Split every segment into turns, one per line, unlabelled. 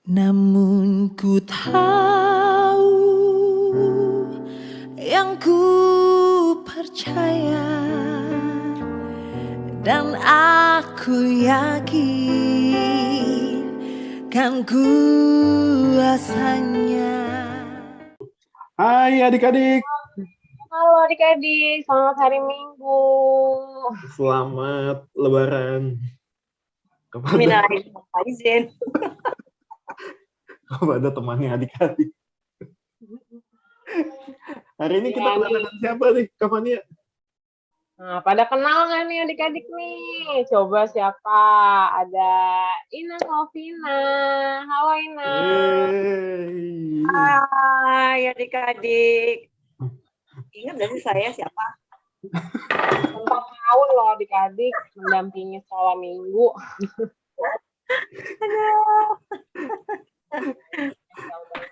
Namun ku tahu yang ku percaya dan aku yakin kan kuasanya.
Hai adik-adik.
Halo adik-adik, selamat hari Minggu.
Selamat Lebaran.
Minal aidin.
Kepada temannya adik-adik. Hari ini kita kedatangan siapa nih, Kavania?
Nah, pada kenal nggak nih adik-adik nih? Coba siapa? Ada Inang Novina. Halo Inang.
Hai adik-adik. Ingat gak sih saya siapa?
4 tahun loh adik-adik mendampingi sekolah minggu.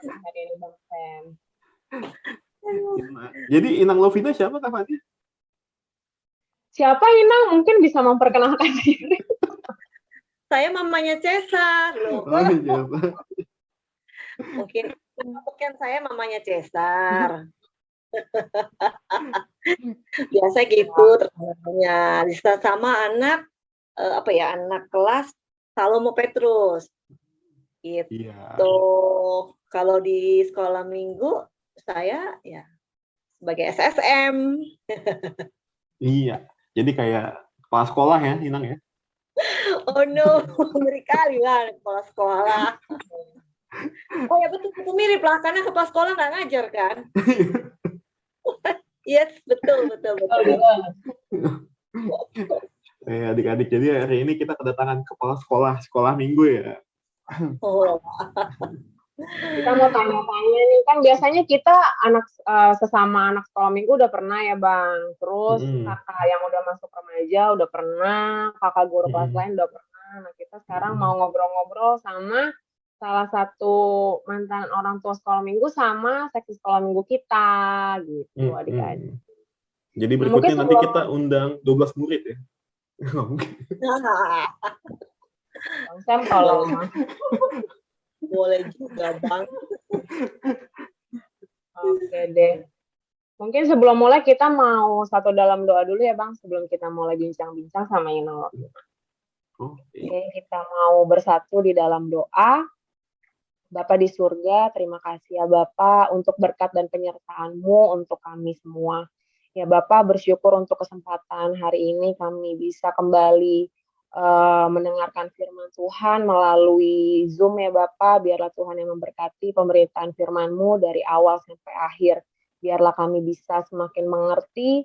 Hari ini Bang Sam.
Jadi Inang Lovina siapa Kavania?
Siapa Inang? Mungkin bisa memperkenalkan diri.
Saya mamanya Cesar loh. Mungkin saya mamanya Cesar. Biasa gitu terkenalnya. Sama anak anak kelas Salomo Petrus. Gitu.
Iya.
Kalau di sekolah minggu saya ya sebagai SSM.
Iya. Jadi kayak kepala sekolah ya, Inang ya?
Oh no, ngeri kali lah kepala sekolah. Oh ya betul mirip lah karena kepala sekolah nggak ngajar kan? Yes, betul.
Adik-adik, jadi hari ini kita kedatangan kepala sekolah minggu ya.
Oh.
Kita mau tanya-tanya nih, kan biasanya kita sesama anak sekolah minggu udah pernah ya Bang, terus kakak yang udah masuk remaja udah pernah, kakak guru kelas lain udah pernah. Nah kita sekarang mau ngobrol-ngobrol sama salah satu mantan orang tua sekolah minggu sama seksi sekolah minggu kita gitu adik-adik.
Jadi berikutnya nanti kita undang 12 murid ya.
Bang Sam kalau
boleh juga Bang.
Oke deh. Mungkin sebelum mulai kita mau satu dalam doa dulu ya Bang, sebelum kita mulai bincang-bincang sama Inang. Oke, kita mau bersatu di dalam doa. Bapa di surga, terima kasih ya Bapak untuk berkat dan penyertaan-Mu untuk kami semua. Ya Bapak, bersyukur untuk kesempatan hari ini kami bisa kembali mendengarkan firman Tuhan melalui Zoom ya Bapak. Biarlah Tuhan yang memberkati pemberitaan firman-Mu dari awal sampai akhir. Biarlah kami bisa semakin mengerti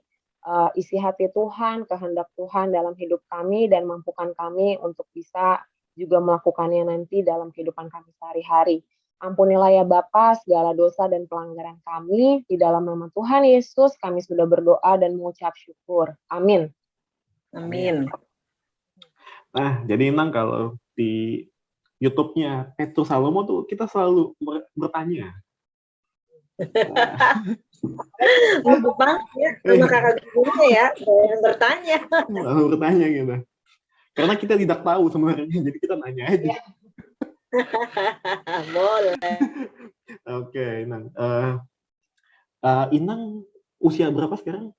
isi hati Tuhan, kehendak Tuhan dalam hidup kami dan mampukan kami untuk bisa juga melakukannya nanti dalam kehidupan kami sehari-hari. Ampunilah ya Bapa segala dosa dan pelanggaran kami. Di dalam nama Tuhan Yesus kami sudah berdoa dan mengucap syukur. Amin.
Amin.
Nah, jadi Inang kalau di YouTube-nya Petrus Salomo tuh kita selalu bertanya.
Lupa banget ya sama kakak gurunya ya, yang bertanya.
Selalu bertanya gitu. Karena kita tidak tahu sebenarnya, jadi kita nanya aja.
Boleh.
Oke, Inang. Inang usia berapa sekarang?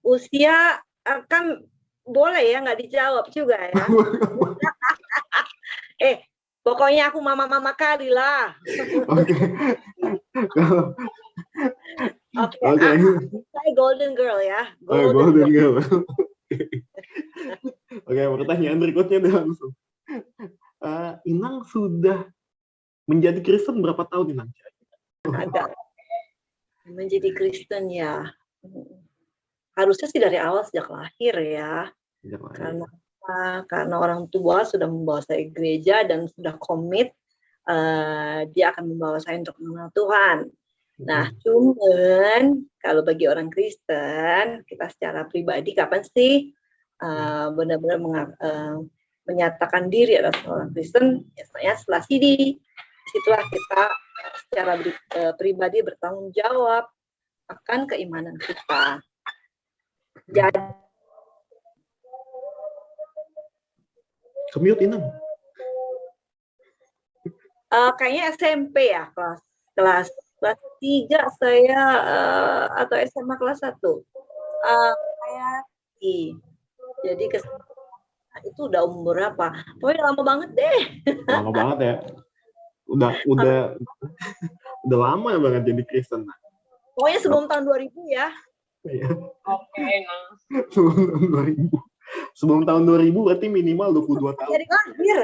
Usia kan boleh ya, nggak dijawab juga ya. Pokoknya aku mama-mama kali lah. Oke. Saya golden girl ya.
Golden girl. Oke, pertanyaan berikutnya deh langsung. Inang sudah menjadi Kristen berapa tahun Inang?
Ada. Menjadi Kristen ya. Harusnya sih dari awal sejak lahir ya. Karena orang tua sudah membawa saya ke gereja dan sudah komit dia akan membawa saya untuk mengenal Tuhan. Nah, cuman kalau bagi orang Kristen, kita secara pribadi kapan sih benar-benar menyatakan diri adalah seorang Kristen? Biasanya setelah CD. Disitulah kita secara pribadi bertanggung jawab akan keimanan kita. Jadi
Kemute Inang.
Kayaknya SMP ya, kelas 3 saya atau SMA kelas 1. Saya jadi itu udah umur berapa? Pokoknya lama banget deh.
Lama banget ya. Udah lama banget jadi Kristen.
Pokoknya sebelum tahun 2000 ya.
Iya.
Oke, nah.
Sebelum tahun 2000 berarti minimal 22 tahun.
Jadi lahir.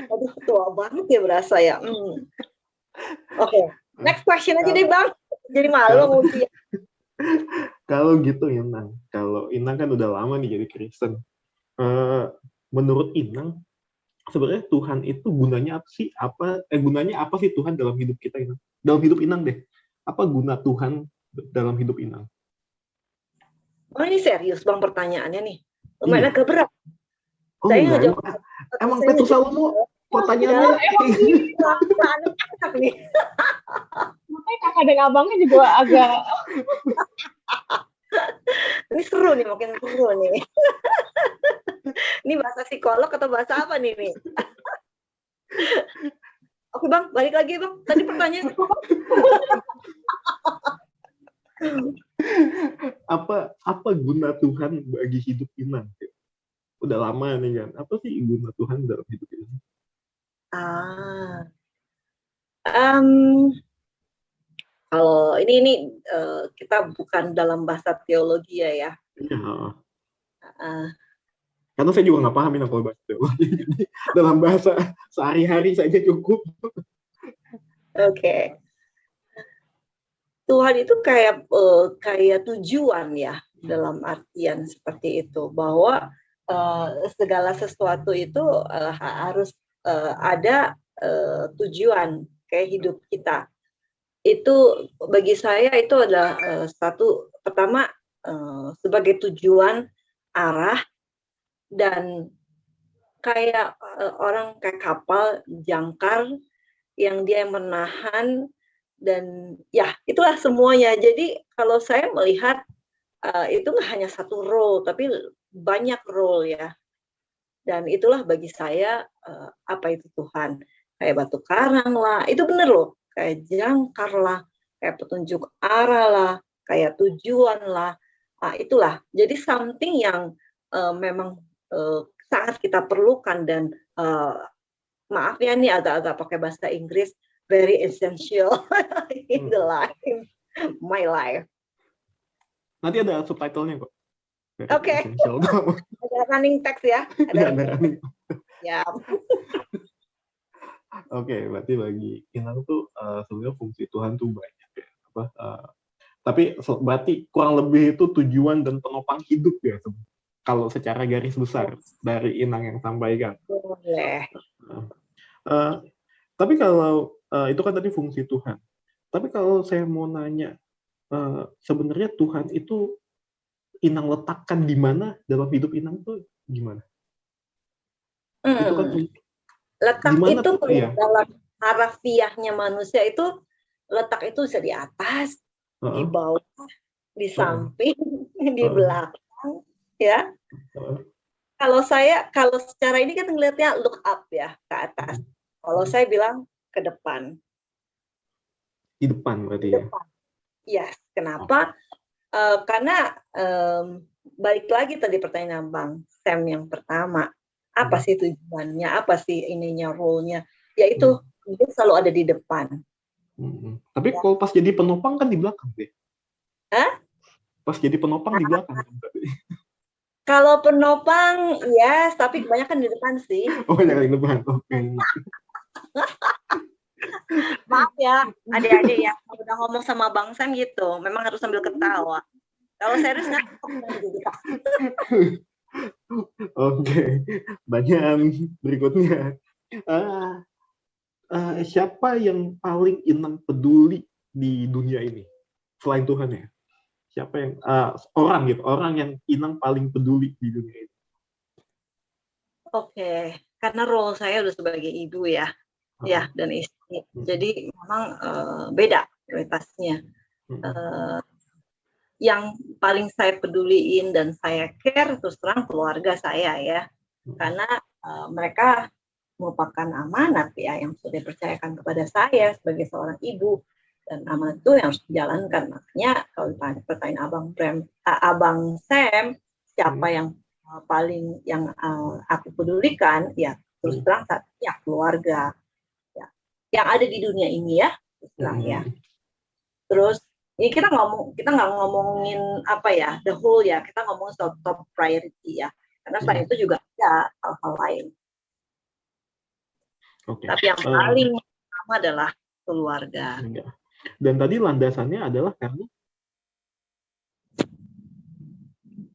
Aduh, tua banget ya berasa ya. Oke, next question aja deh Bang. Jadi malu mungkin.
Kalau gitu Inang, kalau Inang kan udah lama nih jadi Kristen. Menurut Inang, sebenarnya Tuhan itu gunanya apa sih? Gunanya apa sih Tuhan dalam hidup kita Inang? Dalam hidup Inang deh. Apa guna Tuhan dalam hidup Inang?
Oh ini serius Bang pertanyaannya nih. Lumayan agak berat.
Oh, saya nggak jawab. Emang Petrus Salomo pertanyaannya
anak-anak nih.
Makanya kakak dan abangnya juga agak
ini seru nih, makin seru nih. Ini bahasa psikolog atau bahasa apa nih? Oke Bang, balik lagi Bang. Tadi pertanyaan.
Apa guna Tuhan bagi hidup Inang? Udah lama nih kan. Apa sih guna Tuhan dalam hidup Inang?
Kalau ini kita bukan dalam bahasa teologi ya.
Iya. Karena saya juga nggak paham ini kalau bahasa teologi. Jadi dalam bahasa sehari-hari saja cukup.
Oke. Tuhan itu kayak tujuan ya, dalam artian seperti itu, bahwa segala sesuatu itu harus ada tujuan kayak hidup kita. Itu bagi saya itu adalah satu, pertama sebagai tujuan, arah, dan kayak orang kayak kapal jangkar yang dia menahan, dan ya itulah semuanya. Jadi kalau saya melihat itu nggak hanya satu role tapi banyak role ya, dan itulah bagi saya apa itu Tuhan, kayak batu karang lah, itu bener loh, kayak jangkar lah, kayak petunjuk arah lah, kayak tujuan lah, itulah jadi something yang memang sangat kita perlukan, dan maaf ya nih agak-agak pakai bahasa Inggris, very essential in the life, my life.
Nanti ada subtitlenya kok.
Oke. Ada running text ya.
Ada running.
Ya.
Oke, berarti bagi Inang tuh sebenarnya fungsi Tuhan tuh banyak ya. Tapi berarti kurang lebih itu tujuan dan penopang hidup ya. Kalau secara garis besar dari Inang yang sampaikan.
Boleh.
Tapi kalau itu kan tadi fungsi Tuhan. Tapi kalau saya mau nanya, sebenarnya Tuhan itu Inang letakkan di mana dalam hidup Inang tuh gimana? Itu kan
letak itu ya? Dalam harafiahnya manusia itu letak itu bisa di atas, di bawah, di samping, di belakang, ya. Kalau secara ini kan ngelihatnya look up ya, ke atas. Kalau saya bilang ke depan.
Di depan berarti ya?
Yes, kenapa? Karena balik lagi tadi pertanyaan Bang Sam yang pertama, apa sih tujuannya, apa sih ininya, role-nya, yaitu dia selalu ada di depan.
Tapi kalau pas jadi penopang kan di belakang deh. Pas jadi penopang di belakang.
Kalau penopang, yes, tapi kebanyakan di depan sih.
Oh, yang di depan, oke.
Maaf ya, adik-adik ya, udah ngomong sama Bang Sam gitu, memang harus sambil ketawa. Kalau serius nggak?
Oke, pertanyaan berikutnya. Siapa yang paling Inang peduli di dunia ini selain Tuhan ya? Siapa yang orang yang Inang paling peduli di dunia ini?
Oke, karena role saya udah sebagai ibu ya, ya dan istri. Jadi memang beda prioritasnya. yang paling saya peduliin dan saya care terus terang keluarga saya ya, karena mereka merupakan amanat ya yang sudah dipercayakan kepada saya sebagai seorang ibu, dan amanat itu yang harus dijalankan. Makanya kalau pertanyaan Abang Sam, siapa yang paling yang aku pedulikan, ya terus terang ya keluarga ya yang ada di dunia ini ya, terus terang ya. Terus ini kita nggak ngomongin apa ya the whole ya, kita ngomong soal top priority ya, karena selain itu juga ada hal-hal lain. Tapi yang paling utama adalah keluarga.
Dan tadi landasannya adalah karena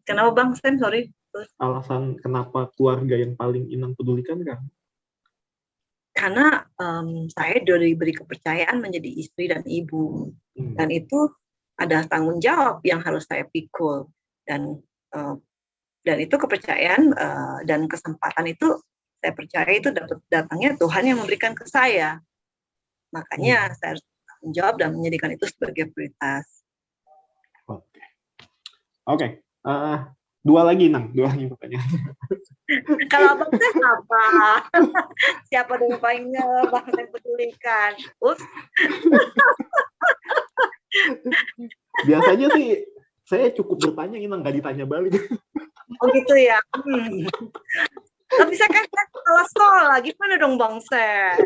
kenapa Bang Sam? Sorry.
Alasan kenapa keluarga yang paling Inang pedulikan kan?
Karena saya diberi kepercayaan menjadi istri dan ibu, dan itu ada tanggung jawab yang harus saya pikul, dan itu kepercayaan dan kesempatan itu saya percaya itu datangnya Tuhan yang memberikan ke saya. Makanya saya harus tanggung jawab dan menjadikan itu sebagai prioritas.
Oke. Dua lagi pertanyaan.
Kalau Abang Sam apa? Siapa yang paling Bang Sam pedulikan?
Biasanya sih saya cukup bertanya, Inang nggak ditanya balik.
Oh gitu ya. Tapi saya kan sekolah, gimana dong Bang Sam?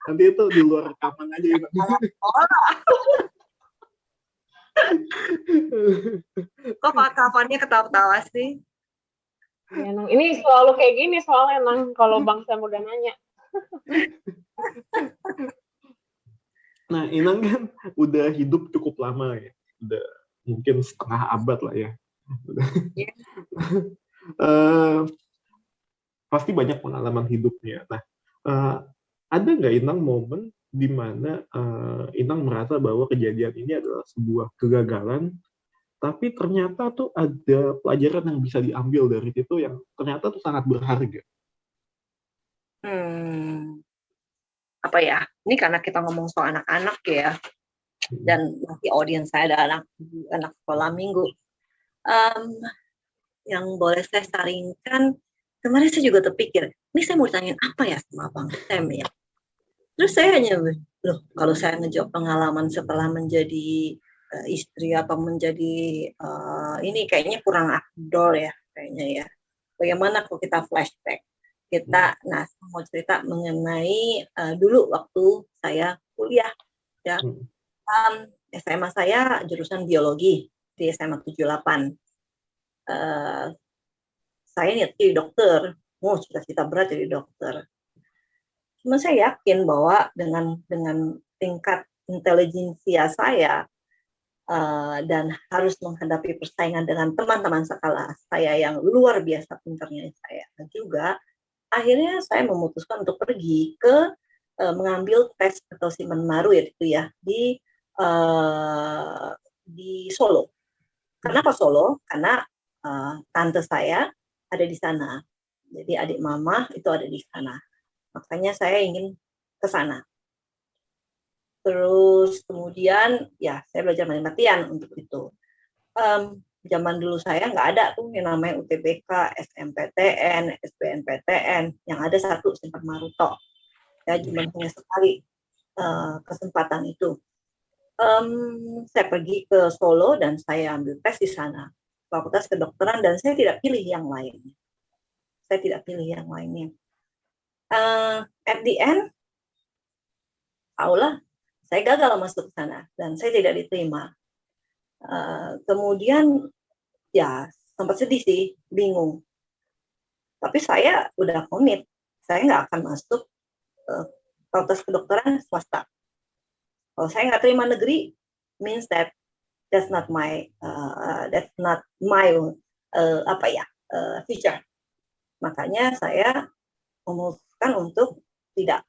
Nanti itu di luar rekaman aja ya.
Kok kapannya ketawa-tawa sih?
Ya, Nang. Ini selalu kayak gini soalnya, Nang, kalau Bang Sam udah nanya.
Nah, Inang kan udah hidup cukup lama ya. Udah mungkin setengah abad lah ya. Pasti banyak pengalaman hidupnya. Nah, ada nggak Inang momen di mana Inang merasa bahwa kejadian ini adalah sebuah kegagalan, tapi ternyata tuh ada pelajaran yang bisa diambil dari itu yang ternyata tuh sangat berharga?
Apa ya? Ini karena kita ngomong soal anak-anak ya, dan nanti audiens saya ada anak sekolah minggu. Yang boleh saya saringkan, kemarin saya juga terpikir, ini saya mau ditanyain apa ya sama Bang Sam ya? Terus saya hanya, kalau saya ngejawab pengalaman setelah menjadi istri apa menjadi ini kayaknya kurang afdol ya kayaknya ya. Bagaimana kalau kita flashback? Kita, mau cerita mengenai dulu waktu saya kuliah ya. SMA saya jurusan biologi di SMA 78. Saya niat jadi dokter, cita-cita berat jadi dokter. Cuma saya yakin bahwa dengan tingkat intelijensia saya dan harus menghadapi persaingan dengan teman-teman sekelas saya yang luar biasa pintarnya saya juga, akhirnya saya memutuskan untuk pergi ke mengambil tes atau Simon Maru itu ya di Solo. Kenapa Solo? Karena tante saya ada di sana. Jadi adik mama itu ada di sana. Makanya saya ingin ke sana. Terus kemudian ya saya belajar mati-matian untuk itu. Zaman dulu saya nggak ada tuh yang namanya UTBK, SMPTN, SBMPTN. Yang ada satu Simon Maruto. Ya cuma punya sekali kesempatan itu. Saya pergi ke Solo dan saya ambil tes di sana. Fakultas Kedokteran, dan saya tidak pilih yang lainnya. At the end, saya gagal masuk ke sana dan saya tidak diterima. Kemudian ya sempat sedih sih, bingung. Tapi saya udah komit, saya nggak akan masuk Fakultas Kedokteran swasta. Kalau saya nggak terima negeri, means that's not my future. Makanya saya memutuskan untuk tidak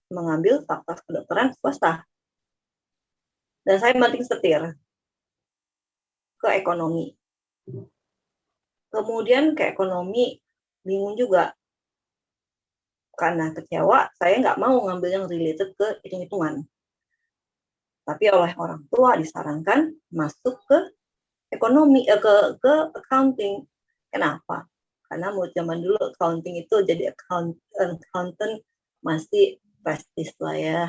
mengambil Fakultas Kedokteran swasta. Dan saya banting setir ke ekonomi. Kemudian ke ekonomi bingung juga. Karena kecewa, saya nggak mau ngambil yang related ke hitung-hitungan. Tapi oleh orang tua disarankan masuk ke ekonomi, ke accounting. Kenapa? Karena menurut zaman dulu accounting itu jadi accountant masih prestis lah ya,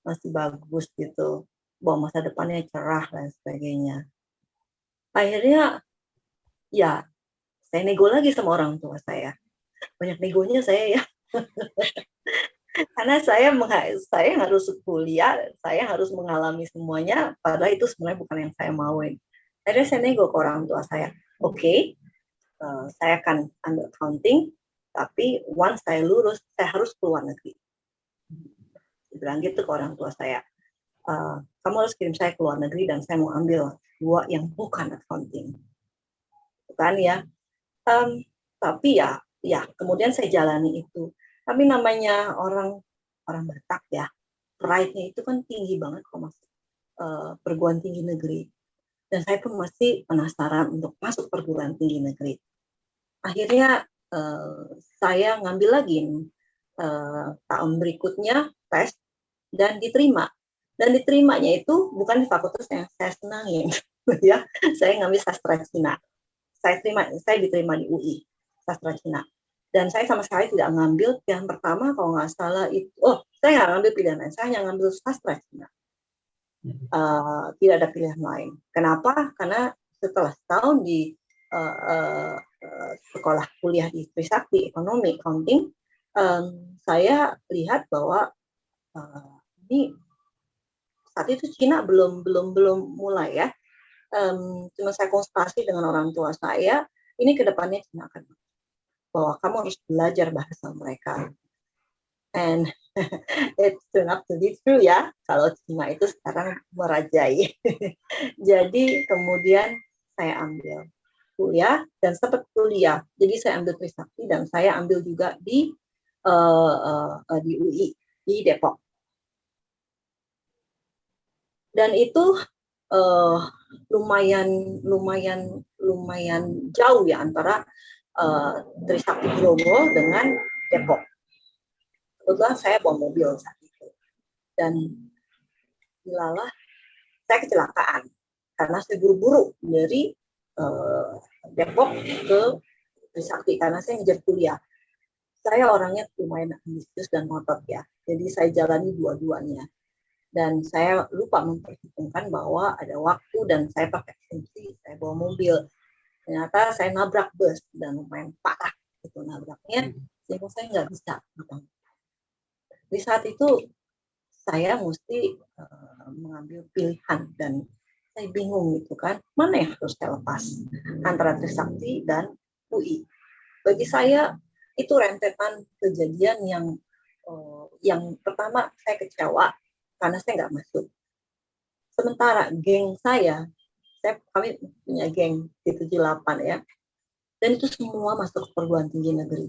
masih bagus gitu, bahwa masa depannya cerah dan sebagainya. Akhirnya ya saya nego lagi sama orang tua saya. Banyak negonya saya ya. Karena saya harus kuliah, saya harus mengalami semuanya, padahal itu sebenarnya bukan yang saya mauin. Akhirnya saya nego ke orang tua saya, oke, saya akan ambil accounting, tapi once saya lulus, saya harus keluar negeri. Saya bilang gitu ke orang tua saya, kamu harus kirim saya ke luar negeri dan saya mau ambil 2 yang bukan accounting. Bukan ya, tapi ya kemudian saya jalani itu. Tapi namanya orang Batak ya, pride-nya itu kan tinggi banget kalau masuk perguruan tinggi negeri. Dan saya pun masih penasaran untuk masuk perguruan tinggi negeri. Akhirnya saya ngambil lagi tahun berikutnya tes dan diterima. Dan diterimanya itu bukan di fakultas yang saya senangin, ya. Saya ngambil sastra Cina. Saya diterima di UI sastra Cina. Dan saya sama sekali tidak mengambil pilihan pertama, kalau nggak salah itu, saya nggak ngambil pilihan lain, saya hanya ngambil sastra Cina. Tidak ada pilihan lain. Kenapa? Karena setelah setahun di sekolah kuliah di Trisakti Ekonomi Accounting, saya lihat bahwa ini saat itu Cina belum mulai ya. Cuma saya konsultasi dengan orang tua saya, ini kedepannya Cina akan bahwa kamu harus belajar bahasa mereka. And it turned out to be true ya, kalau Cina itu sekarang merajai. Jadi kemudian saya ambil kuliah dan sempat kuliah. Jadi saya ambil Trisakti dan saya ambil juga di UI di Depok. Dan itu lumayan jauh ya antara Trisakti Grogol dengan Depok. Kebetulan saya bawa mobil saat itu. Dan dilalah saya kecelakaan karena saya buru-buru dari Depok ke Trisakti karena saya ngejar kuliah. Saya orangnya lumayan ambisius dan ngotot ya. Jadi saya jalani dua-duanya. Dan saya lupa memperhitungkan bahwa ada waktu dan saya pakai asumsi, saya bawa mobil. Ternyata saya nabrak bus dan lumayan parah itu nabraknya, sehingga saya nggak bisa. Di saat itu saya mesti mengambil pilihan dan saya bingung gitu kan, mana yang harus saya lepas antara Trisakti dan UI. Bagi saya itu rentetan kejadian yang pertama saya kecewa karena saya nggak masuk. Sementara geng kami punya geng di 78 ya, dan itu semua masuk perguruan tinggi negeri.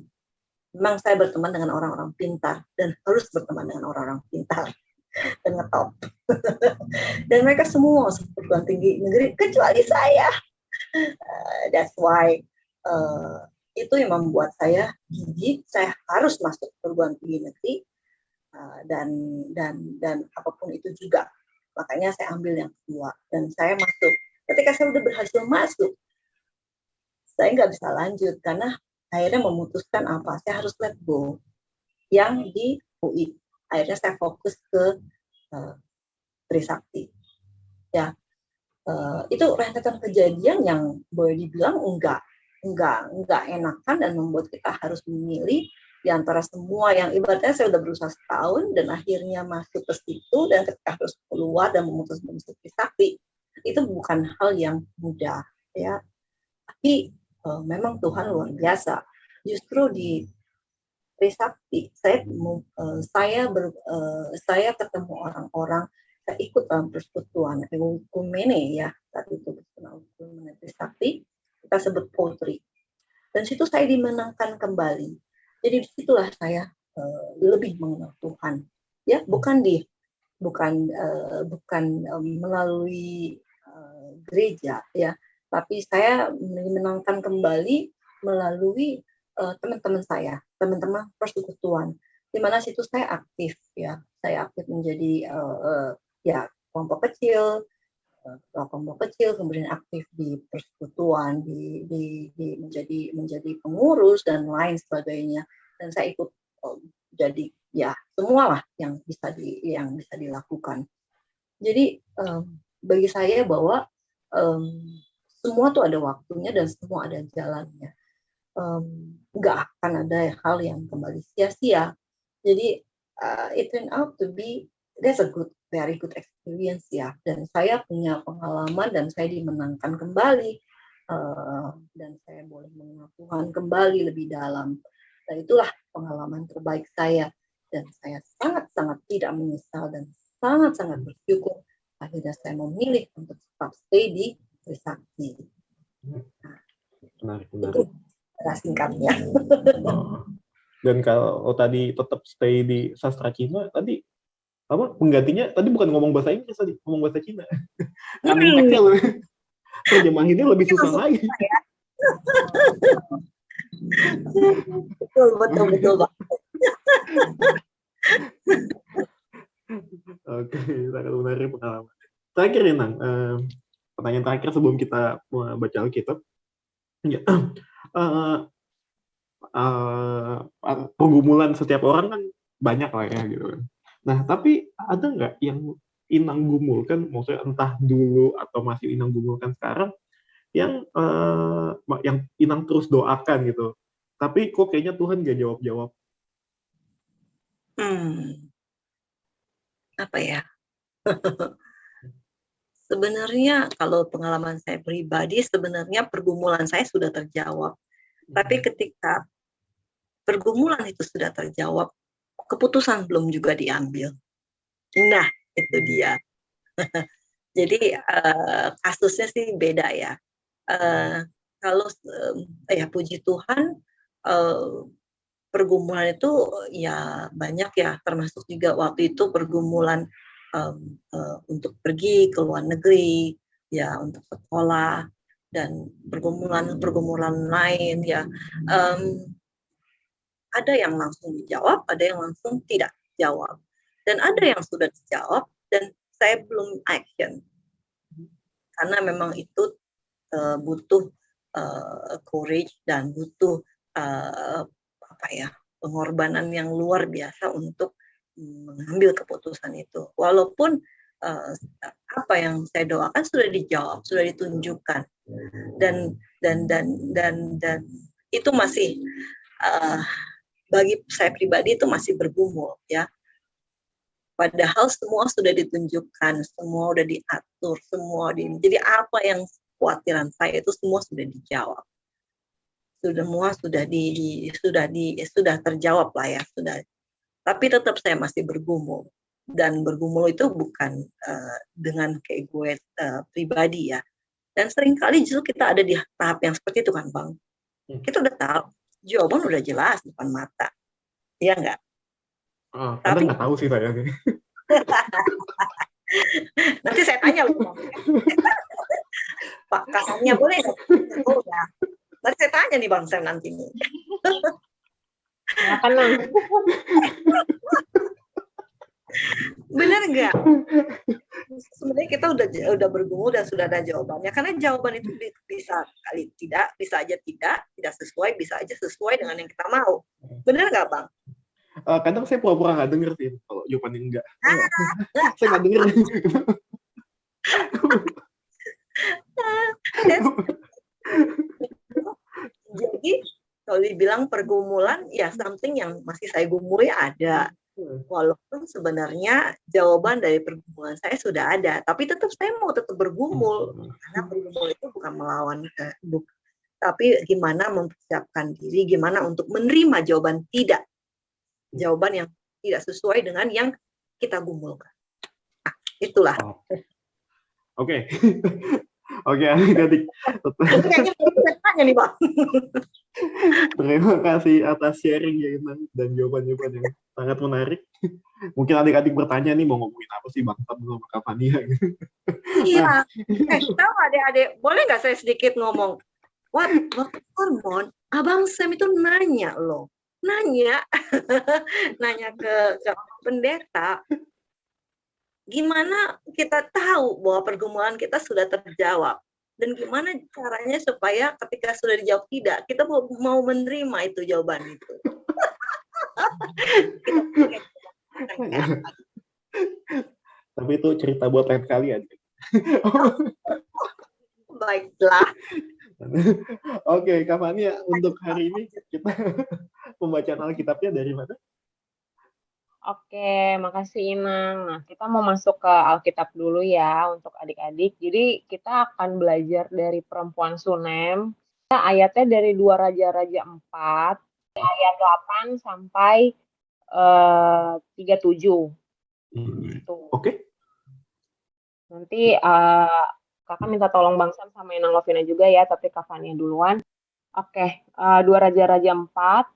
Memang saya berteman dengan orang-orang pintar dan harus berteman dengan orang-orang pintar dan ngetop. Dan mereka semua masuk perguruan tinggi negeri kecuali saya. That's why itu yang membuat saya gigih. Saya harus masuk perguruan tinggi negeri dan apapun itu juga. Makanya saya ambil yang kedua dan saya masuk. Ketika saya udah berhasil masuk, saya nggak bisa lanjut karena akhirnya memutuskan apa? Saya harus let go yang di UI. Akhirnya saya fokus ke Trisakti. Ya, itu rentetan kejadian yang boleh dibilang enggak enakan dan membuat kita harus memilih di antara semua yang ibaratnya saya udah berusaha setahun dan akhirnya masuk ke situ dan ketika harus keluar dan memutuskan masuk Trisakti. Itu bukan hal yang mudah ya, tapi memang Tuhan luar biasa. Justru di Trisakti saya ketemu orang-orang, saya ikut dalam persekutuan Ekumene ya, saat itu persekutuan Trisakti kita sebut potri, dan situ saya dimenangkan kembali. Jadi disitulah saya lebih mengenal Tuhan ya, bukan melalui gereja ya, tapi saya dimenangkan kembali melalui teman-teman saya, teman-teman persekutuan, di mana situ saya aktif ya, saya aktif menjadi ya kelompok kecil, kelompok kecil, kemudian aktif di persekutuan, menjadi pengurus dan lain sebagainya. Dan saya ikut jadi ya semua lah yang bisa dilakukan. Jadi bagi saya bahwa semua tuh ada waktunya dan semua ada jalannya. Nggak akan ada hal yang kembali sia-sia. Jadi it turned out to be that's a very good experience ya. Dan saya punya pengalaman dan saya dimenangkan kembali dan saya boleh mengenal Tuhan kembali lebih dalam. Dan itulah pengalaman terbaik saya. Dan saya sangat-sangat tidak menyesal dan sangat-sangat bersyukur akhirnya saya memilih untuk tetap stay di Trisakti.
Menarik.
Itu singkatnya.
Dan kalau tadi tetap stay di sastra Cina, tadi apa penggantinya tadi bukan ngomong bahasa Inggris tadi, ngomong bahasa Cina. Running text-nya terjemahinnya lebih susah lagi.
Betul Pak.
Oke, sangat menarik pengalaman. Terakhir nih, Nang, pertanyaan terakhir sebelum kita baca Alkitab. Ya, pergumulan setiap orang kan banyak lah ya gitu kan. Nah, tapi ada nggak yang Inang gumulkan, maksudnya entah dulu atau masih Inang gumulkan sekarang, yang Inang terus doakan gitu. Tapi kok kayaknya Tuhan nggak jawab-jawab.
Apa ya? Sebenarnya kalau pengalaman saya pribadi, sebenarnya pergumulan saya sudah terjawab. Tapi ketika pergumulan itu sudah terjawab, keputusan belum juga diambil. Nah, itu dia. Jadi kasusnya sih beda ya. Kalau ya puji Tuhan, pergumulan itu ya banyak ya, termasuk juga waktu itu pergumulan untuk pergi ke luar negeri, ya untuk sekolah dan pergumulan lain ya. Ada yang langsung dijawab, ada yang langsung tidak jawab, dan ada yang sudah dijawab dan saya belum action karena memang itu butuh courage dan butuh pengorbanan yang luar biasa untuk mengambil keputusan itu. Walaupun apa yang saya doakan sudah dijawab, sudah ditunjukkan, dan itu masih bagi saya pribadi itu masih bergumul ya. Padahal semua sudah ditunjukkan, semua sudah diatur, jadi apa yang kekhawatiran saya itu semua sudah dijawab. Semua sudah terjawab lah ya, sudah. Tapi tetap saya masih bergumul, dan bergumul itu bukan dengan kayak gue pribadi ya. Dan seringkali justru kita ada di tahap yang seperti itu kan Bang. Kita udah tahu, jawaban udah jelas depan mata, iya nggak?
Tapi nggak tahu sih saya.
Nanti saya tanya loh Bang. Pak kasarnya boleh nggak? Oh ya. Nanti saya tanya nih Bang Sam nanti nih.
Ya, tenang.
Benar nggak? Sebenarnya kita udah bergumul dan sudah ada jawabannya. Karena jawaban itu bisa kali tidak, bisa aja tidak sesuai, bisa aja sesuai dengan yang kita mau. Benar nggak Bang?
Kadang saya pura-pura nggak denger sih kalau jawabannya enggak. Saya nggak denger.
Jadi kalau dibilang pergumulan, ya something yang masih saya gumuli ada. Walaupun sebenarnya jawaban dari pergumulan saya sudah ada, tapi tetap saya mau tetap bergumul. Karena bergumul itu bukan melawan tapi gimana mempersiapkan diri, gimana untuk menerima jawaban tidak. Jawaban yang tidak sesuai dengan yang kita gumulkan. Nah, itulah.
Oke. Oke, adik-adik.
Kayaknya tanya nih, Bang.
Terima kasih atas sharing ya Inang dan jawaban-jawaban yang sangat menarik. Mungkin adik-adik bertanya nih mau ngomongin apa sih Bang Tam sama Kak Fania gitu.
Iya. Tahu adik-adik, boleh nggak saya sedikit ngomong? Waktu hormon, Abang Sam itu nanya loh. Nanya ke pendeta. gimana kita tahu bahwa pergumulan kita sudah terjawab? Dan gimana caranya supaya ketika sudah dijawab tidak, kita mau menerima itu jawaban itu.
Tapi itu cerita buat lain kali aja.
Baiklah.
Oke, Kak Fania, untuk hari ini kita pembacaan Alkitabnya dari mana?
Oke, makasih Inang. Nah, kita mau masuk ke Alkitab dulu ya untuk adik-adik. Jadi kita akan belajar dari perempuan Sunem. Kita ayatnya dari 2 Raja-Raja 4, ayat 8 sampai 37.
Oke.
Nanti kakak minta tolong Bang Sam sama Inang Lovina juga ya, tapi Kak Fania duluan. Oke, 2 Raja-Raja 4.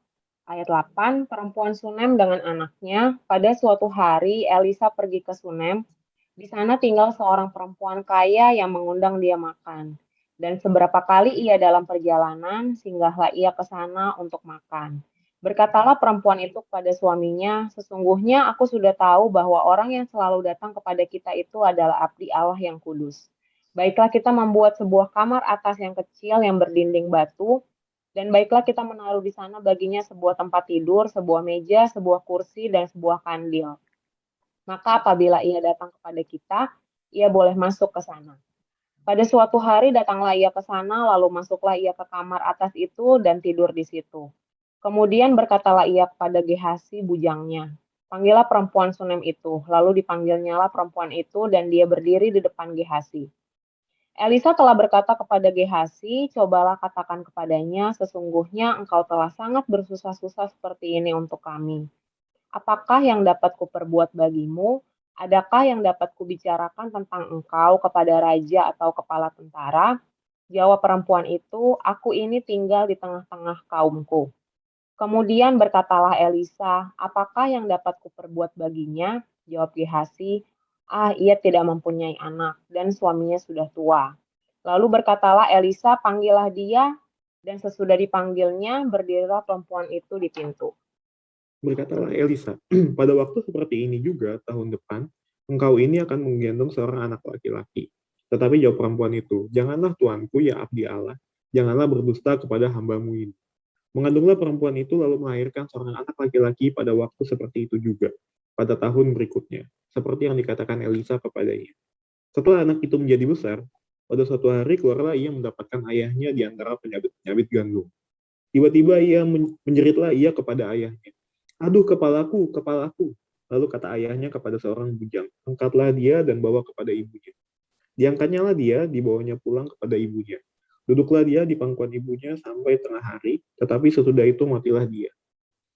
Ayat 8, perempuan Sunem dengan anaknya. Pada suatu hari, Elisa pergi ke Sunem. Di sana tinggal seorang perempuan kaya yang mengundang dia makan. Dan seberapa kali ia dalam perjalanan, singgahlah ia ke sana untuk makan. Berkatalah perempuan itu kepada suaminya, sesungguhnya aku sudah tahu bahwa orang yang selalu datang kepada kita itu adalah abdi Allah yang kudus. Baiklah kita membuat sebuah kamar atas yang kecil yang berdinding batu, dan baiklah kita menaruh di sana baginya sebuah tempat tidur, sebuah meja, sebuah kursi, dan sebuah kandil. Maka apabila ia datang kepada kita, ia boleh masuk ke sana. Pada suatu hari datanglah ia ke sana, lalu masuklah ia ke kamar atas itu dan tidur di situ. Kemudian berkatalah ia kepada Gehasi bujangnya, panggillah perempuan Sunem itu. Lalu dipanggilnyalah perempuan itu dan dia berdiri di depan Gehasi. Elisa telah berkata kepada Gehasi, cobalah katakan kepadanya, sesungguhnya engkau telah sangat bersusah-susah seperti ini untuk kami. Apakah yang dapat kuperbuat bagimu? Adakah yang dapat kubicarakan tentang engkau kepada raja atau kepala tentara? Jawab perempuan itu, aku ini tinggal di tengah-tengah kaumku. Kemudian berkatalah Elisa, apakah yang dapat kuperbuat baginya? Jawab Gehasi, ia tidak mempunyai anak, dan suaminya sudah tua. Lalu berkatalah Elisa, panggillah dia, dan sesudah dipanggilnya, berdirilah perempuan itu di pintu.
Berkatalah Elisa, pada waktu seperti ini juga, tahun depan, engkau ini akan menggendong seorang anak laki-laki. Tetapi jawab perempuan itu, janganlah tuanku ya abdi Allah, janganlah berdusta kepada hambamu ini. Mengandunglah perempuan itu lalu melahirkan seorang anak laki-laki pada waktu seperti itu juga, pada tahun berikutnya, seperti yang dikatakan Elisa kepadanya. Setelah anak itu menjadi besar, pada suatu hari keluarlah ia mendapatkan ayahnya di antara penyabit-penyabit gandum. Tiba-tiba ia menjeritlah ia kepada ayahnya, aduh kepalaku, kepalaku. Lalu kata ayahnya kepada seorang bujang, angkatlah dia dan bawa kepada ibunya. Diangkatnya lah dia, dibawanya pulang kepada ibunya. Duduklah dia di pangkuan ibunya sampai tengah hari, tetapi sesudah itu matilah dia.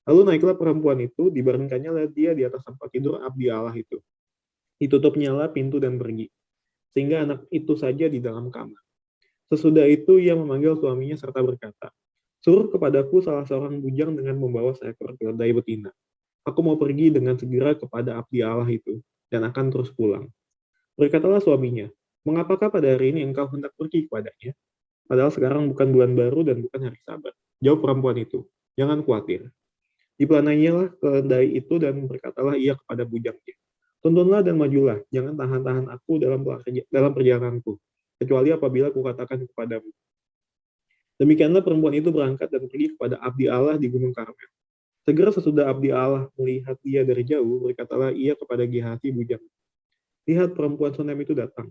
Lalu naiklah perempuan itu, dibaringkannya lah dia di atas tempat tidur abdi Allah itu. Ditutupnya lah pintu dan pergi, sehingga anak itu saja di dalam kamar. Sesudah itu ia memanggil suaminya serta berkata, suruh kepadaku salah seorang bujang dengan membawa seekor keledai betina. Aku mau pergi dengan segera kepada abdi Allah itu, dan akan terus pulang. Berkatalah suaminya, mengapakah pada hari ini engkau hendak pergi kepadanya? Padahal sekarang bukan bulan baru dan bukan hari Sabat. Jawab perempuan itu, jangan khawatir. Dipelanainya keledai itu dan berkatalah ia kepada bujangnya, tuntunlah dan majulah, jangan tahan-tahan aku dalam perjalananku, kecuali apabila kukatakan kepadamu. Demikianlah perempuan itu berangkat dan pergi kepada abdi Allah di Gunung Karmel. Segera sesudah abdi Allah melihat dia dari jauh, berkatalah ia kepada Gehasi bujang, lihat perempuan Sunem itu datang.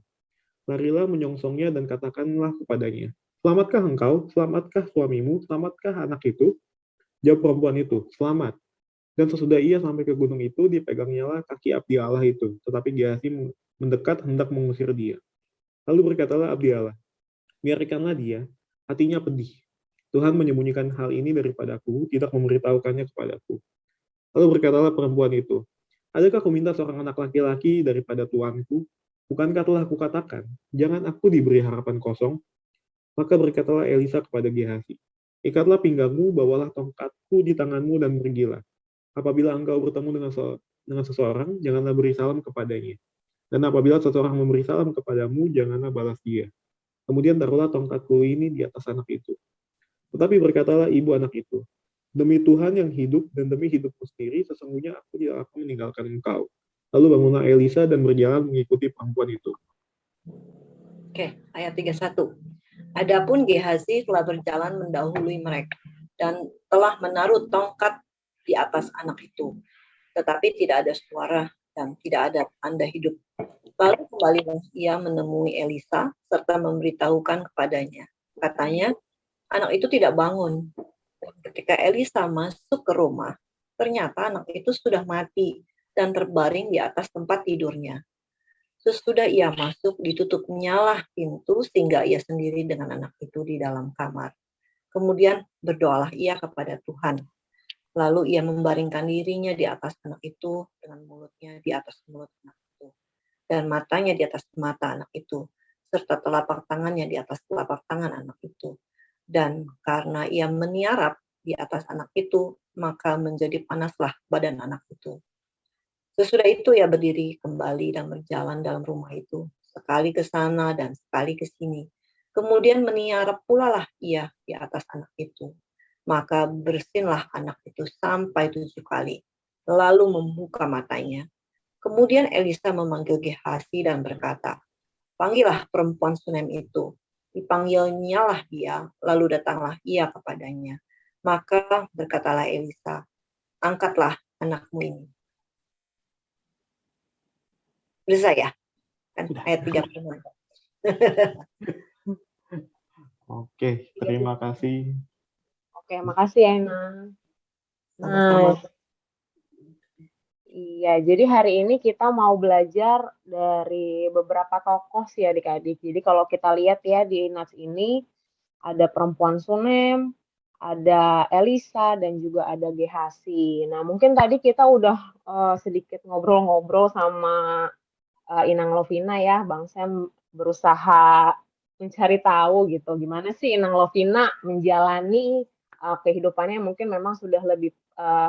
Larilah menyongsongnya dan katakanlah kepadanya, selamatkah engkau, selamatkah suamimu, selamatkah anak itu? Jawab perempuan itu, selamat. Dan sesudah ia sampai ke gunung itu, dipegangnya lah kaki abdi Allah itu. Tetapi Gehasi mendekat hendak mengusir dia. Lalu berkatalah abdi Allah, biarkanlah dia, hatinya pedih. Tuhan menyembunyikan hal ini daripadaku, tidak memberitahukannya kepadaku. Lalu berkatalah perempuan itu, adakah aku minta seorang anak laki-laki daripada tuanku? Bukankah telah kukatakan, jangan aku diberi harapan kosong? Maka berkatalah Elisa kepada Gehasi, ikatlah pinggangmu, bawalah tongkatku di tanganmu dan pergilah. Apabila engkau bertemu dengan seseorang, janganlah beri salam kepadanya. Dan apabila seseorang memberi salam kepadamu, janganlah balas dia. Kemudian taruhlah tongkatku ini di atas anak itu. Tetapi berkatalah ibu anak itu, demi Tuhan yang hidup dan demi hidupku sendiri, sesungguhnya aku tidak akan meninggalkan engkau. Lalu bangunlah Elisa dan berjalan mengikuti perempuan itu.
Oke, ayat 31. Adapun Gehazi telah berjalan mendahului mereka dan telah menaruh tongkat di atas anak itu. Tetapi tidak ada suara dan tidak ada tanda hidup. Lalu kembalilah ia menemui Elisa serta memberitahukan kepadanya. Katanya, anak itu tidak bangun. Ketika Elisa masuk ke rumah, ternyata anak itu sudah mati dan terbaring di atas tempat tidurnya. Sesudah ia masuk, ditutupnyalah pintu sehingga ia sendiri dengan anak itu di dalam kamar. Kemudian berdoalah ia kepada Tuhan. Lalu ia membaringkan dirinya di atas anak itu dengan mulutnya di atas mulut anak itu dan matanya di atas mata anak itu serta telapak tangannya di atas telapak tangan anak itu. Dan karena ia meniarap di atas anak itu, maka menjadi panaslah badan anak itu. Sesudah itu ia berdiri kembali dan berjalan dalam rumah itu, sekali ke sana dan sekali ke sini. Kemudian meniarap pula lah ia di atas anak itu. Maka bersinlah anak itu sampai 7 kali, lalu membuka matanya. Kemudian Elisa memanggil Gehazi dan berkata, panggillah perempuan Sunem itu. Dipanggilnyalah dia, lalu datanglah ia kepadanya. Maka berkatalah Elisa, angkatlah anakmu ini. Bisa ya? Kan ayat 36.
Oke, terima kasih.
Oke, makasih ya, Ina.
Sama-sama.
Iya, jadi hari ini kita mau belajar dari beberapa tokoh sih adik-adik. Jadi kalau kita lihat ya di Nats ini ada perempuan Sunem, ada Elisa, dan juga ada Gehazi. Nah, mungkin tadi kita udah sedikit ngobrol-ngobrol sama Inang Lovina ya. Bang Sam berusaha mencari tahu gitu gimana sih Inang Lovina menjalani kehidupannya mungkin memang sudah lebih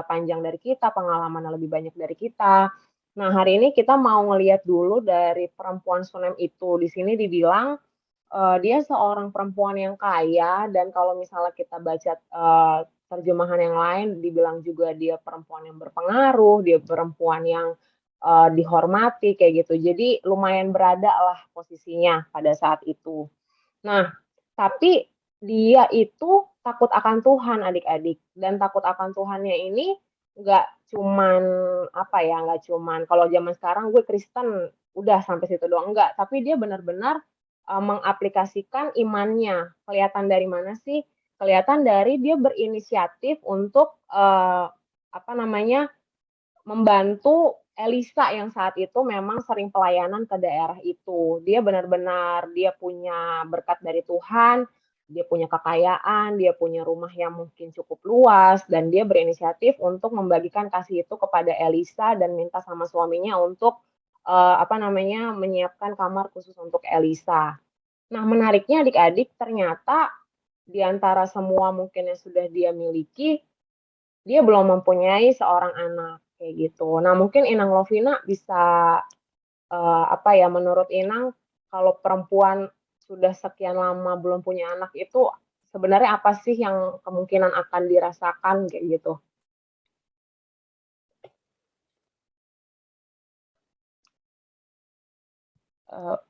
panjang dari kita, pengalaman lebih banyak dari kita. Nah, hari ini kita mau ngelihat dulu dari perempuan Sunem itu. Di sini dibilang dia seorang perempuan yang kaya, dan kalau misalnya kita baca terjemahan yang lain, dibilang juga dia perempuan yang berpengaruh, dia perempuan yang dihormati kayak gitu. Jadi lumayan berada lah posisinya pada saat itu. Nah, tapi dia itu takut akan Tuhan adik-adik, dan takut akan Tuhannya ini nggak cuman nggak cuman kalau zaman sekarang gue Kristen udah sampai situ doang, enggak, tapi dia benar-benar mengaplikasikan imannya. Kelihatan dari mana sih? Kelihatan dari dia berinisiatif untuk membantu Elisa yang saat itu memang sering pelayanan ke daerah itu. Dia benar-benar dia punya berkat dari Tuhan, dia punya kekayaan, dia punya rumah yang mungkin cukup luas, dan dia berinisiatif untuk membagikan kasih itu kepada Elisa dan minta sama suaminya untuk menyiapkan kamar khusus untuk Elisa. Nah, menariknya adik-adik, ternyata di antara semua mungkin yang sudah dia miliki, dia belum mempunyai seorang anak kayak gitu. Nah, mungkin Inang Lovina bisa menurut Inang, kalau perempuan sudah sekian lama belum punya anak itu sebenarnya apa sih yang kemungkinan akan dirasakan kayak gitu?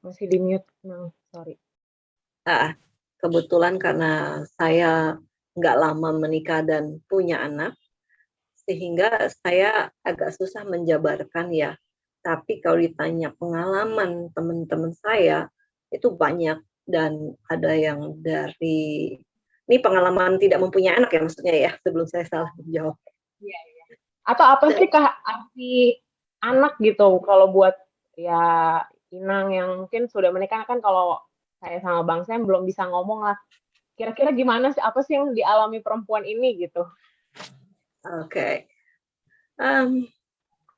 Masih di mute, sorry.
Kebetulan karena saya nggak lama menikah dan punya anak, sehingga saya agak susah menjabarkan ya. Tapi kalau ditanya pengalaman teman-teman saya, itu banyak, dan ada yang dari, ini pengalaman tidak mempunyai anak ya maksudnya ya, sebelum saya salah menjawab.
Iya. Atau apa sih arti anak gitu, kalau buat ya Inang yang mungkin sudah menikah, kan kalau saya sama Bang Sam belum bisa ngomong lah. Kira-kira gimana sih, apa sih yang dialami perempuan ini gitu?
Oke.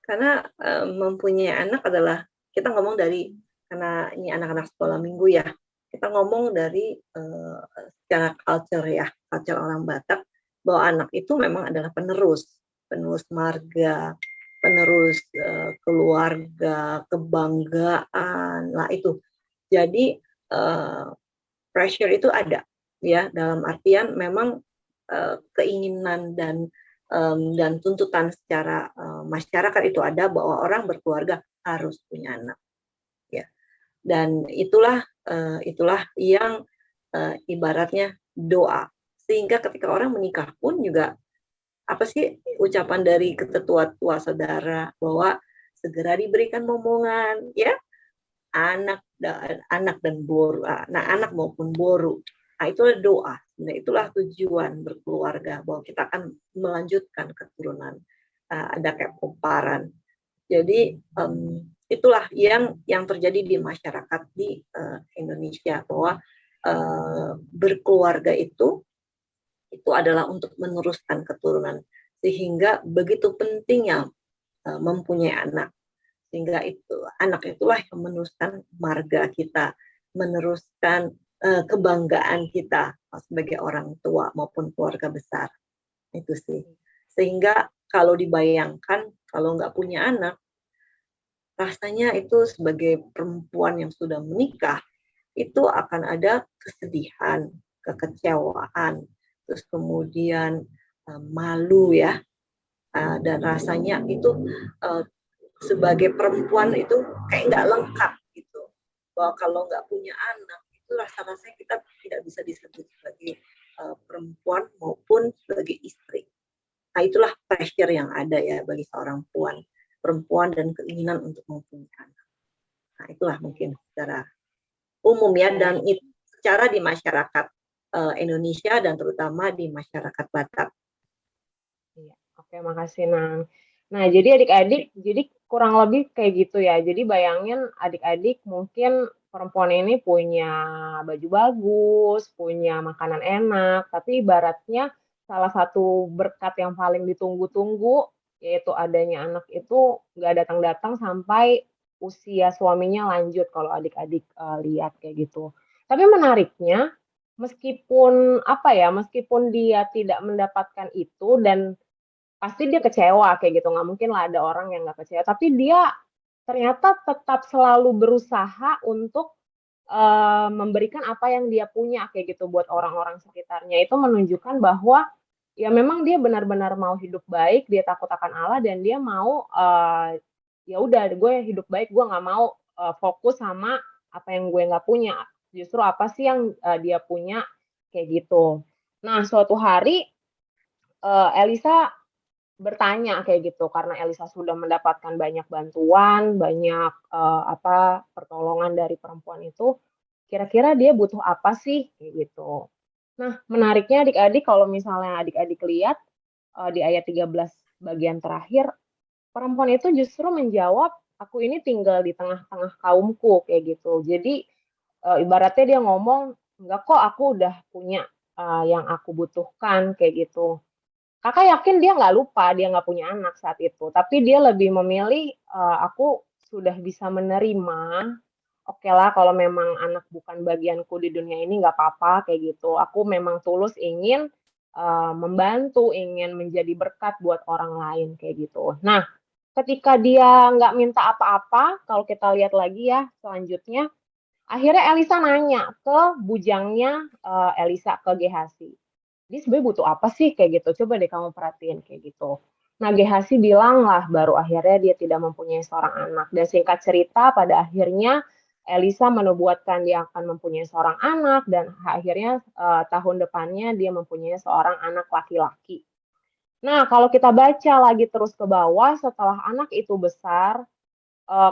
Karena mempunyai anak adalah, kita ngomong dari, karena ini anak-anak sekolah minggu ya, kita ngomong dari secara culture orang Batak, bahwa anak itu memang adalah penerus marga, penerus keluarga, kebanggaan lah itu. Jadi pressure itu ada ya, dalam artian memang keinginan dan dan tuntutan secara masyarakat itu ada bahwa orang berkeluarga harus punya anak, ya. Dan itulah yang ibaratnya doa. Sehingga ketika orang menikah pun juga apa sih ucapan dari ketetua-tua saudara bahwa segera diberikan momongan, ya, anak dan boru, anak maupun boru. Nah, itulah doa. Nah, itulah tujuan berkeluarga, bahwa kita akan melanjutkan keturunan, ada kekomparan. Jadi itulah yang terjadi di masyarakat di Indonesia, bahwa berkeluarga itu adalah untuk meneruskan keturunan, sehingga begitu pentingnya mempunyai anak, sehingga anak itulah yang meneruskan marga kita, meneruskan kebanggaan kita sebagai orang tua maupun keluarga besar. Itu sih. Sehingga kalau dibayangkan kalau nggak punya anak, rasanya itu sebagai perempuan yang sudah menikah, itu akan ada kesedihan, kekecewaan, terus kemudian malu, ya, dan rasanya itu sebagai perempuan itu kayak nggak lengkap gitu, bahwa kalau nggak punya anak itu rasanya kita tidak bisa disebut sebagai perempuan maupun sebagai istri. Nah, itulah pressure yang ada, ya, bagi seorang perempuan dan keinginan untuk mempunyai anak. Nah, itulah mungkin secara umum, ya, dan itu secara di masyarakat Indonesia dan terutama di masyarakat Batak.
Iya, oke, makasih, Nang. Nah, jadi adik-adik, jadi kurang lebih kayak gitu, ya. Jadi bayangin adik-adik mungkin perempuan ini punya baju bagus, punya makanan enak, tapi ibaratnya salah satu berkat yang paling ditunggu-tunggu, yaitu adanya anak itu nggak datang-datang sampai usia suaminya lanjut, kalau adik-adik lihat kayak gitu. Tapi menariknya, meskipun dia tidak mendapatkan itu, dan pasti dia kecewa kayak gitu, nggak mungkin lah ada orang yang nggak kecewa, tapi dia ternyata tetap selalu berusaha untuk memberikan apa yang dia punya kayak gitu buat orang-orang sekitarnya. Itu menunjukkan bahwa ya memang dia benar-benar mau hidup baik, dia takut akan Allah, dan dia mau ya udah, gue hidup baik, gue nggak mau fokus sama apa yang gue nggak punya, justru apa sih yang dia punya kayak gitu. Nah, suatu hari Elisa bertanya kayak gitu, karena Elisa sudah mendapatkan banyak bantuan, banyak pertolongan dari perempuan itu, kira-kira dia butuh apa sih kayak gitu. Nah, menariknya adik-adik, kalau misalnya adik-adik lihat di ayat 13 bagian terakhir, perempuan itu justru menjawab, aku ini tinggal di tengah-tengah kaumku kayak gitu. Jadi ibaratnya dia ngomong, enggak kok, aku udah punya yang aku butuhkan kayak gitu. Kakak yakin dia nggak lupa, dia nggak punya anak saat itu. Tapi dia lebih memilih, aku sudah bisa menerima, oke lah kalau memang anak bukan bagianku di dunia ini nggak apa-apa kayak gitu. Aku memang tulus ingin membantu, ingin menjadi berkat buat orang lain kayak gitu. Nah, ketika dia nggak minta apa-apa, kalau kita lihat lagi ya selanjutnya, akhirnya Elisa nanya ke bujangnya Elisa, ke Gehasi. Dia sebenarnya butuh apa sih kayak gitu, coba deh kamu perhatiin kayak gitu. Nah, Gehasi bilang lah, baru akhirnya dia tidak mempunyai seorang anak. Dan singkat cerita, pada akhirnya Elisa menubuatkan dia akan mempunyai seorang anak, dan akhirnya tahun depannya dia mempunyai seorang anak laki-laki. Nah, kalau kita baca lagi terus ke bawah, setelah anak itu besar,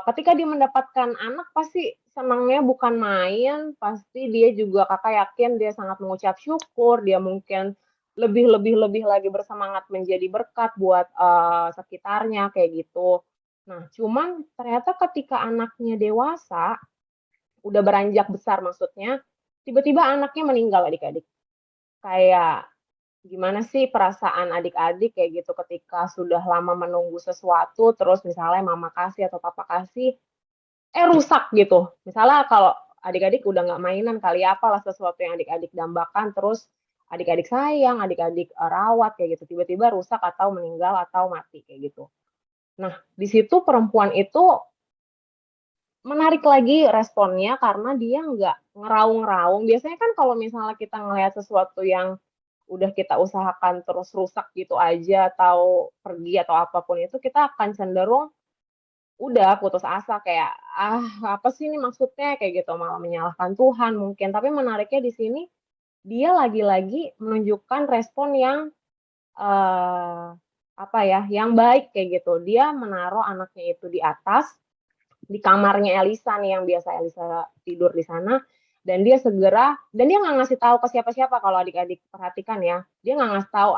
ketika dia mendapatkan anak pasti senangnya bukan main, pasti dia juga, kakak yakin dia sangat mengucap syukur, dia mungkin lebih lagi bersemangat menjadi berkat buat sekitarnya kayak gitu. Nah, cuman ternyata ketika anaknya dewasa, udah beranjak besar maksudnya, tiba-tiba anaknya meninggal, adik-adik. Kayak gimana sih perasaan adik-adik kayak gitu ketika sudah lama menunggu sesuatu, terus misalnya mama kasih atau papa kasih, rusak gitu. Misalnya kalau adik-adik udah nggak mainan kali, apalah sesuatu yang adik-adik dambakan, terus adik-adik sayang, adik-adik rawat kayak gitu, tiba-tiba rusak atau meninggal atau mati kayak gitu. Nah, di situ perempuan itu menarik lagi responnya, karena dia nggak ngeraung-ngeraung. Biasanya kan kalau misalnya kita ngelihat sesuatu yang udah kita usahakan terus rusak gitu aja atau pergi atau apapun itu, kita akan cenderung udah putus asa kayak, apa sih ini maksudnya, kayak gitu, malah menyalahkan Tuhan mungkin. Tapi menariknya di sini, dia lagi-lagi menunjukkan respon yang, apa ya, yang baik kayak gitu. Dia menaruh anaknya itu di atas, di kamarnya Elisa nih yang biasa Elisa tidur di sana, dan dia nggak ngasih tahu ke siapa-siapa kalau adik-adik perhatikan ya. Dia nggak ngasih tahu,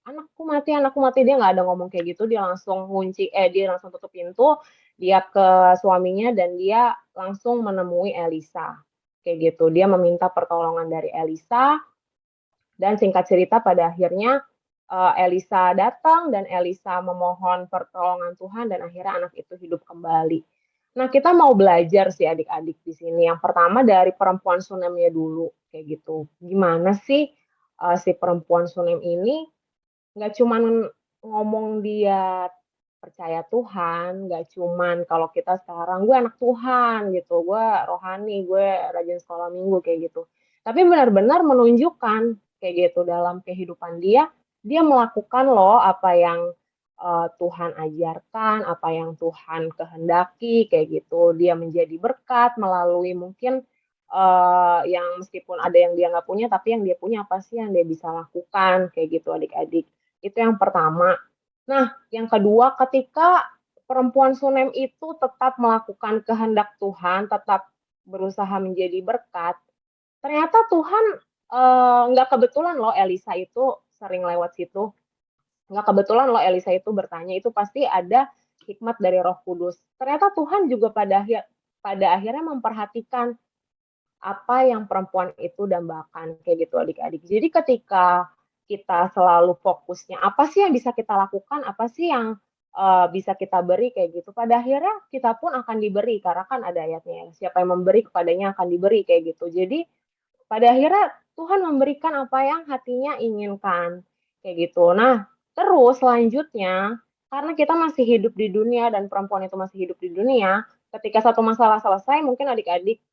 anakku mati," dia nggak ada ngomong kayak gitu, dia langsung dia langsung tutup pintu, dia ke suaminya dan dia langsung menemui Elisa, kayak gitu. Dia meminta pertolongan dari Elisa, dan singkat cerita pada akhirnya, Elisa datang dan Elisa memohon pertolongan Tuhan dan akhirnya anak itu hidup kembali. Nah, kita mau belajar sih adik-adik di sini. Yang pertama dari perempuan Sunemnya dulu, kayak gitu. Gimana sih, si perempuan Sunem ini nggak cuman ngomong dia percaya Tuhan, nggak cuman kalau kita sekarang, "Gue anak Tuhan," gitu, "gue rohani, gue rajin sekolah minggu," kayak gitu. Tapi benar-benar menunjukkan kayak gitu dalam kehidupan dia melakukan loh apa yang, Tuhan ajarkan, apa yang Tuhan kehendaki, kayak gitu. Dia menjadi berkat melalui mungkin, yang meskipun ada yang dia nggak punya, tapi yang dia punya apa sih yang dia bisa lakukan, kayak gitu adik-adik. Itu yang pertama. Nah, yang kedua, ketika perempuan Sunem itu tetap melakukan kehendak Tuhan, tetap berusaha menjadi berkat, ternyata Tuhan, nggak kebetulan loh Elisa itu sering lewat situ. Nggak kebetulan loh Elisa itu bertanya, itu pasti ada hikmat dari Roh Kudus. Ternyata Tuhan juga pada akhirnya memperhatikan apa yang perempuan itu dambakan, kayak gitu adik-adik. Jadi ketika kita selalu fokusnya, apa sih yang bisa kita lakukan, apa sih yang bisa kita beri, kayak gitu. Pada akhirnya kita pun akan diberi, karena kan ada ayatnya, siapa yang memberi kepadanya akan diberi, kayak gitu. Jadi pada akhirnya Tuhan memberikan apa yang hatinya inginkan, kayak gitu. Nah, terus selanjutnya, karena kita masih hidup di dunia dan perempuan itu masih hidup di dunia, ketika satu masalah selesai, mungkin adik-adik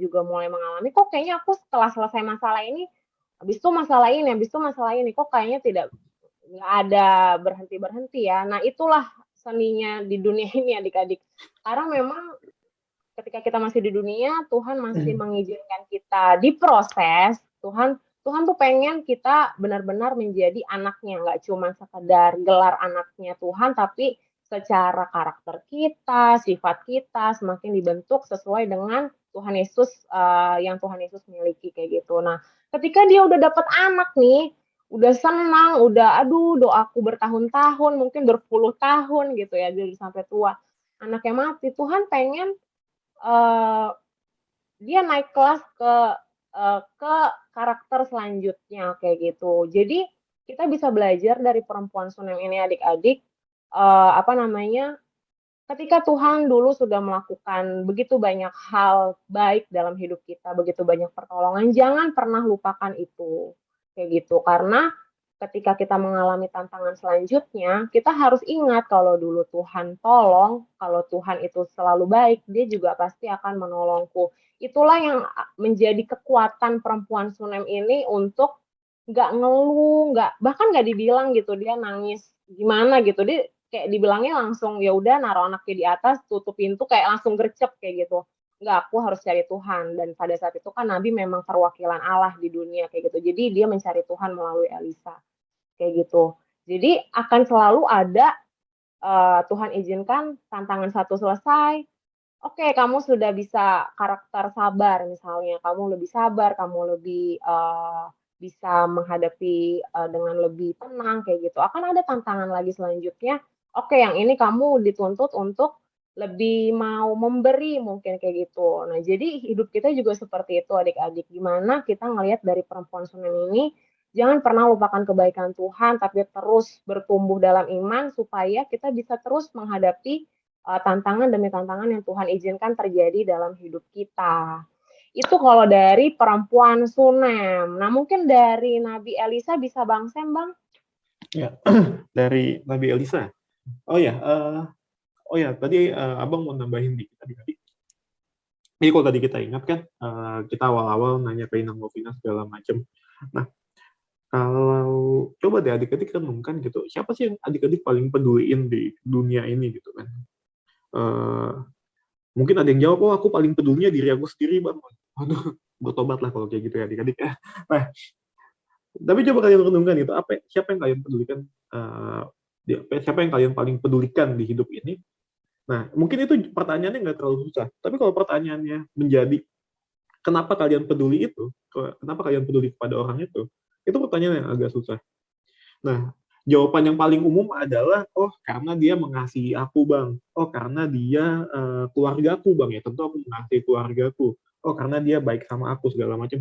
juga mulai mengalami, kok kayaknya aku setelah selesai masalah ini, habis itu masalah ini, kok kayaknya nggak ada berhenti-berhenti ya. Nah, itulah seninya di dunia ini adik-adik. Karena memang ketika kita masih di dunia, Tuhan masih mengizinkan kita diproses. Tuhan tuh pengen kita benar-benar menjadi anaknya, nggak cuma sekedar gelar anaknya Tuhan, tapi secara karakter kita, sifat kita semakin dibentuk sesuai dengan Tuhan Yesus yang Tuhan Yesus miliki, kayak gitu. Nah, ketika dia udah dapat anak nih, udah senang, udah doaku bertahun-tahun, mungkin berpuluh tahun gitu ya, jadi sampai tua. Anaknya mati, Tuhan pengen dia naik kelas ke karakter selanjutnya, kayak gitu. Jadi kita bisa belajar dari perempuan Sunem ini adik-adik, ketika Tuhan dulu sudah melakukan begitu banyak hal baik dalam hidup kita, begitu banyak pertolongan, jangan pernah lupakan itu, kayak gitu. Karena ketika kita mengalami tantangan selanjutnya, kita harus ingat kalau dulu Tuhan tolong, kalau Tuhan itu selalu baik, dia juga pasti akan menolongku. Itulah yang menjadi kekuatan perempuan Sunem ini untuk nggak ngeluh, bahkan nggak dibilang gitu, dia nangis gimana gitu, dia kayak dibilangnya langsung, ya udah naruh anaknya di atas, tutup pintu, kayak langsung gercep kayak gitu. Enggak, aku harus cari Tuhan. Dan pada saat itu kan Nabi memang perwakilan Allah di dunia kayak gitu. Jadi dia mencari Tuhan melalui Elisa kayak gitu. Jadi akan selalu ada Tuhan izinkan tantangan satu selesai. Oke, kamu sudah bisa karakter sabar misalnya, kamu lebih sabar, kamu lebih bisa menghadapi dengan lebih tenang kayak gitu. Akan ada tantangan lagi selanjutnya. Oke, yang ini kamu dituntut untuk lebih mau memberi mungkin kayak gitu. Nah, jadi hidup kita juga seperti itu adik-adik. Gimana kita ngelihat dari perempuan Sunem ini, jangan pernah lupakan kebaikan Tuhan, tapi terus bertumbuh dalam iman supaya kita bisa terus menghadapi tantangan demi tantangan yang Tuhan izinkan terjadi dalam hidup kita. Itu kalau dari perempuan Sunem. Nah, mungkin dari Nabi Elisa bisa Bang Sam, Bang?
Ya, dari Nabi Elisa. Tadi Abang mau nambahin dikit tadi. Jadi kalau tadi kita ingat kan, kita awal-awal nanya ke Inang Lovina segala macam. Nah, Kalau coba deh adik-adik renungkan gitu, siapa sih yang adik-adik paling peduliin di dunia ini gitu kan? Mungkin ada yang jawab, oh aku paling pedulinya diri aku sendiri, Bang. Waduh, bertobat lah kalau kayak gitu ya adik-adik ya. Nah, tapi coba kalian renungkan gitu, siapa yang kalian pedulikan, siapa yang kalian paling pedulikan di hidup ini? Nah, mungkin itu pertanyaannya nggak terlalu susah. Tapi kalau pertanyaannya menjadi, kenapa kalian peduli itu? Kenapa kalian peduli kepada orang itu? Itu pertanyaan yang agak susah. Nah, jawaban yang paling umum adalah, oh karena dia mengasihi aku, Bang. Oh karena dia keluargaku, Bang. Ya tentu aku mengasihi keluargaku. Oh karena dia baik sama aku, segala macam.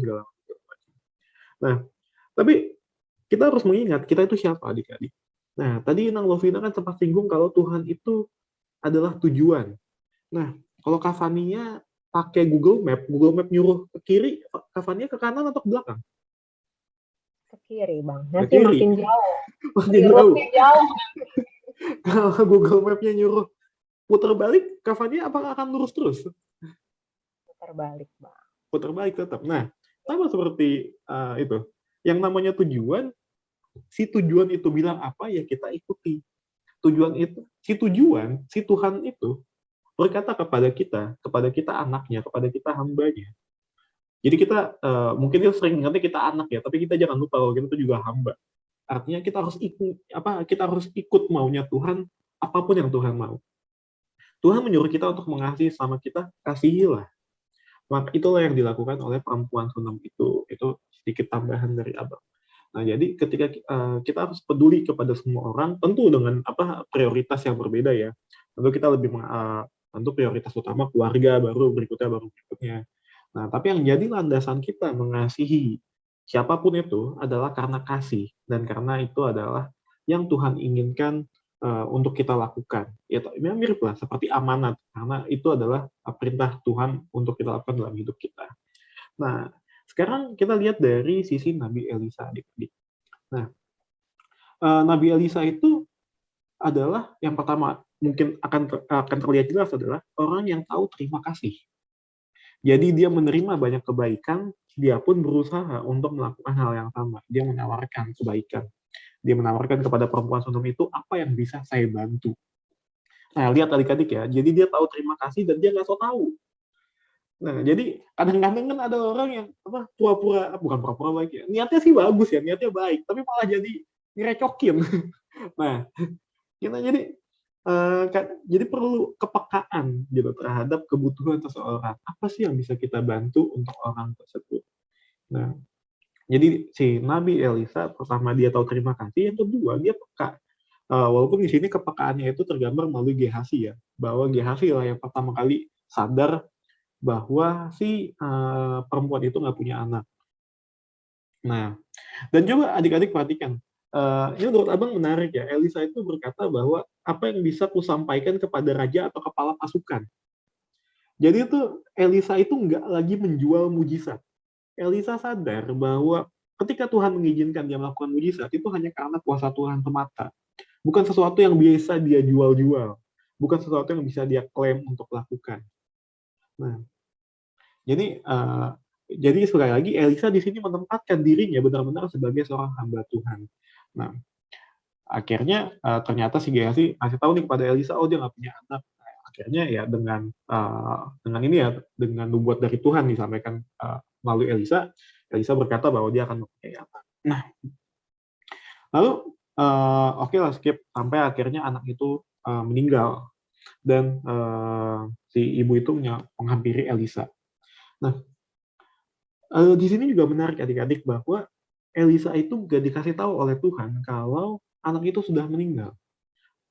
Nah, tapi kita harus mengingat, kita itu siapa, adik-adik? Nah, tadi Nang Lovina kan sempat singgung kalau Tuhan itu adalah tujuan. Nah, kalau Kavania pakai Google Map nyuruh ke kiri, Kavania ke kanan atau ke belakang?
Ke kiri, Bang. Nanti makin jauh.
Makin jauh. Kalau Google Map-nya nyuruh putar balik, Kavania apakah akan lurus terus?
Putar balik, Bang.
Putar balik tetap. Nah, sama seperti itu. Yang namanya tujuan, si tujuan itu bilang apa, ya kita ikuti. Si Tuhan itu berkata kepada kita anaknya, kepada kita hambanya. Jadi kita, mungkin kita sering ngerti kita anak ya, tapi kita jangan lupa kalau kita itu juga hamba. Artinya kita harus ikut maunya Tuhan, apapun yang Tuhan mau. Tuhan menyuruh kita untuk mengasihi sama kita, kasihilah. Maka itulah yang dilakukan oleh perempuan Sunem itu sedikit tambahan dari Abang. Nah, jadi ketika kita harus peduli kepada semua orang, tentu dengan prioritas yang berbeda ya. Tentu kita tentu prioritas utama keluarga, baru berikutnya. Nah, tapi yang jadi landasan kita mengasihi siapapun itu adalah karena kasih, dan karena itu adalah yang Tuhan inginkan untuk kita lakukan. Ya mirip lah seperti amanat, karena itu adalah perintah Tuhan untuk kita lakukan dalam hidup kita. Nah, sekarang kita lihat dari sisi Nabi Elisa, adik-adik. Nah, Nabi Elisa itu adalah yang pertama mungkin akan terlihat jelas adalah orang yang tahu terima kasih. Jadi dia menerima banyak kebaikan, dia pun berusaha untuk melakukan hal yang sama. Dia menawarkan kebaikan. Dia menawarkan kepada perempuan Sunem itu apa yang bisa saya bantu. Nah, lihat adik-adik ya. Jadi dia tahu terima kasih dan dia nggak so tahu. Nah, jadi kadang-kadang kan ada orang yang bukan pura-pura baik ya. Niatnya sih bagus ya, niatnya baik, tapi malah jadi ngerecokin. Nah, kita jadi perlu kepekaan gitu terhadap kebutuhan seseorang. Apa sih yang bisa kita bantu untuk orang tersebut? Nah, jadi si Nabi Elisa pertama dia tahu terima kasih, yang kedua dia peka. Walaupun di sini kepekaannya itu tergambar melalui Gehazi ya, bahwa Gehazi lah yang pertama kali sadar bahwa si perempuan itu nggak punya anak. Nah, dan coba adik-adik perhatikan, ini menurut Abang menarik ya, Elisa itu berkata bahwa apa yang bisa kusampaikan kepada raja atau kepala pasukan. Jadi itu Elisa itu nggak lagi menjual mujizat. Elisa sadar bahwa ketika Tuhan mengizinkan dia melakukan mujizat, itu hanya karena kuasa Tuhan semata. Bukan sesuatu yang biasa dia jual-jual. Bukan sesuatu yang bisa dia klaim untuk lakukan. Nah, jadi sekali lagi Elisa di sini menempatkan dirinya benar-benar sebagai seorang hamba Tuhan. Nah, akhirnya ternyata si Gehazi kasih tahu nih kepada Elisa, oh dia nggak punya anak. Nah, akhirnya ya dengan nubuat dari Tuhan disampaikan melalui Elisa berkata bahwa dia akan mempunyai anak. Nah, lalu oke lah skip sampai akhirnya anak itu meninggal dan si ibu itu menghampiri Elisa. Nah, di sini juga menarik adik-adik bahwa Elisa itu gak dikasih tahu oleh Tuhan kalau anak itu sudah meninggal.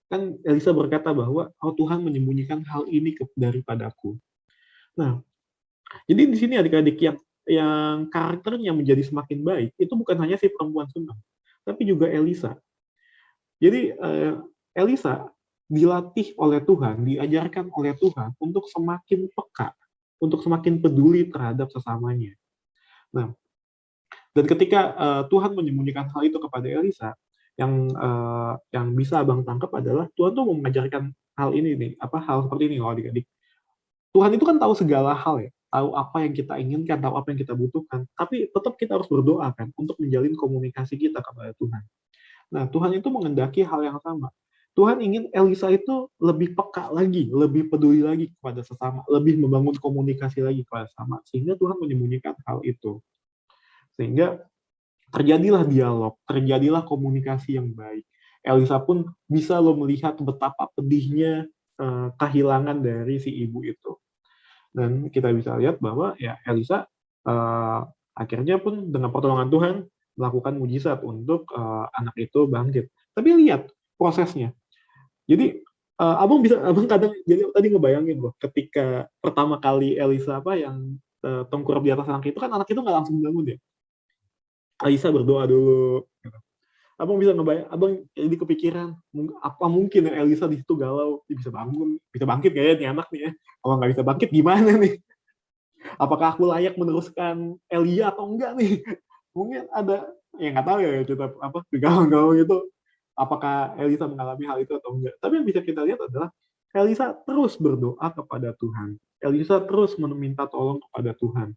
Kan Elisa berkata bahwa Tuhan menyembunyikan hal ini daripadaku. Nah, jadi di sini adik-adik yang karakternya menjadi semakin baik itu bukan hanya si perempuan Sunem, tapi juga Elisa. Jadi Elisa dilatih oleh Tuhan, diajarkan oleh Tuhan untuk semakin peka, untuk semakin peduli terhadap sesamanya. Nah, dan ketika Tuhan menyembunyikan hal itu kepada Elisa, yang bisa Abang tangkap adalah Tuhan tuh mau mengajarkan hal ini nih, hal seperti ini loh adik-adik. Tuhan itu kan tahu segala hal ya, tahu apa yang kita inginkan, tahu apa yang kita butuhkan, tapi tetap kita harus berdoa kan untuk menjalin komunikasi kita kepada Tuhan. Nah, Tuhan itu mengendaki hal yang sama. Tuhan ingin Elisa itu lebih peka lagi, lebih peduli lagi kepada sesama, lebih membangun komunikasi lagi kepada sesama, sehingga Tuhan menyembunyikan hal itu. Sehingga terjadilah dialog, terjadilah komunikasi yang baik. Elisa pun bisa lo melihat betapa pedihnya kehilangan dari si ibu itu. Dan kita bisa lihat bahwa ya Elisa akhirnya pun dengan pertolongan Tuhan melakukan mujizat untuk anak itu bangkit. Tapi lihat prosesnya. Jadi abang kadang jadi tadi ngebayangin loh, ketika pertama kali Elisa yang tengkurap di atas anak itu kan anak itu nggak langsung bangun ya. Elisa berdoa dulu. Abang bisa ngebayang, abang jadi kepikiran apa mungkin Elisa di situ galau, dia bisa bangun, bisa bangkit nggak ya nih anak nih ya? Kalau nggak bisa bangkit gimana nih? Apakah aku layak meneruskan Elia atau enggak nih? Mungkin ada yang nggak tahu ya kita galau itu. Apakah Elisa mengalami hal itu atau enggak? Tapi yang bisa kita lihat adalah Elisa terus berdoa kepada Tuhan. Elisa terus meminta tolong kepada Tuhan.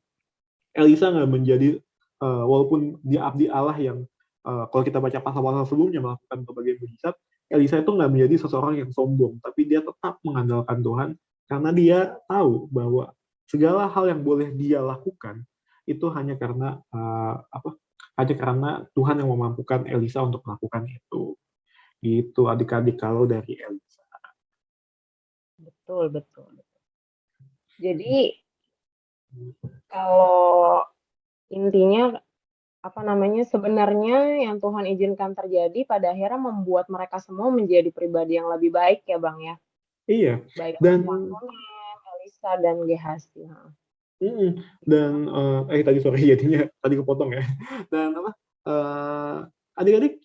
Elisa nggak menjadi walaupun dia abdi Allah yang kalau kita baca pasal-pasal sebelumnya melakukan berbagai mujizat, Elisa itu nggak menjadi seseorang yang sombong, tapi dia tetap mengandalkan Tuhan karena dia tahu bahwa segala hal yang boleh dia lakukan itu hanya karena hanya karena Tuhan yang memampukan Elisa untuk melakukan itu. Gitu adik-adik kalau dari Elisa.
Betul. Jadi kalau intinya sebenarnya yang Tuhan izinkan terjadi pada akhirnya membuat mereka semua menjadi pribadi yang lebih baik ya Bang ya.
Iya.
Baik
dan
Elisa dan Gehazi.
Dan jadinya tadi kepotong ya. Dan adik-adik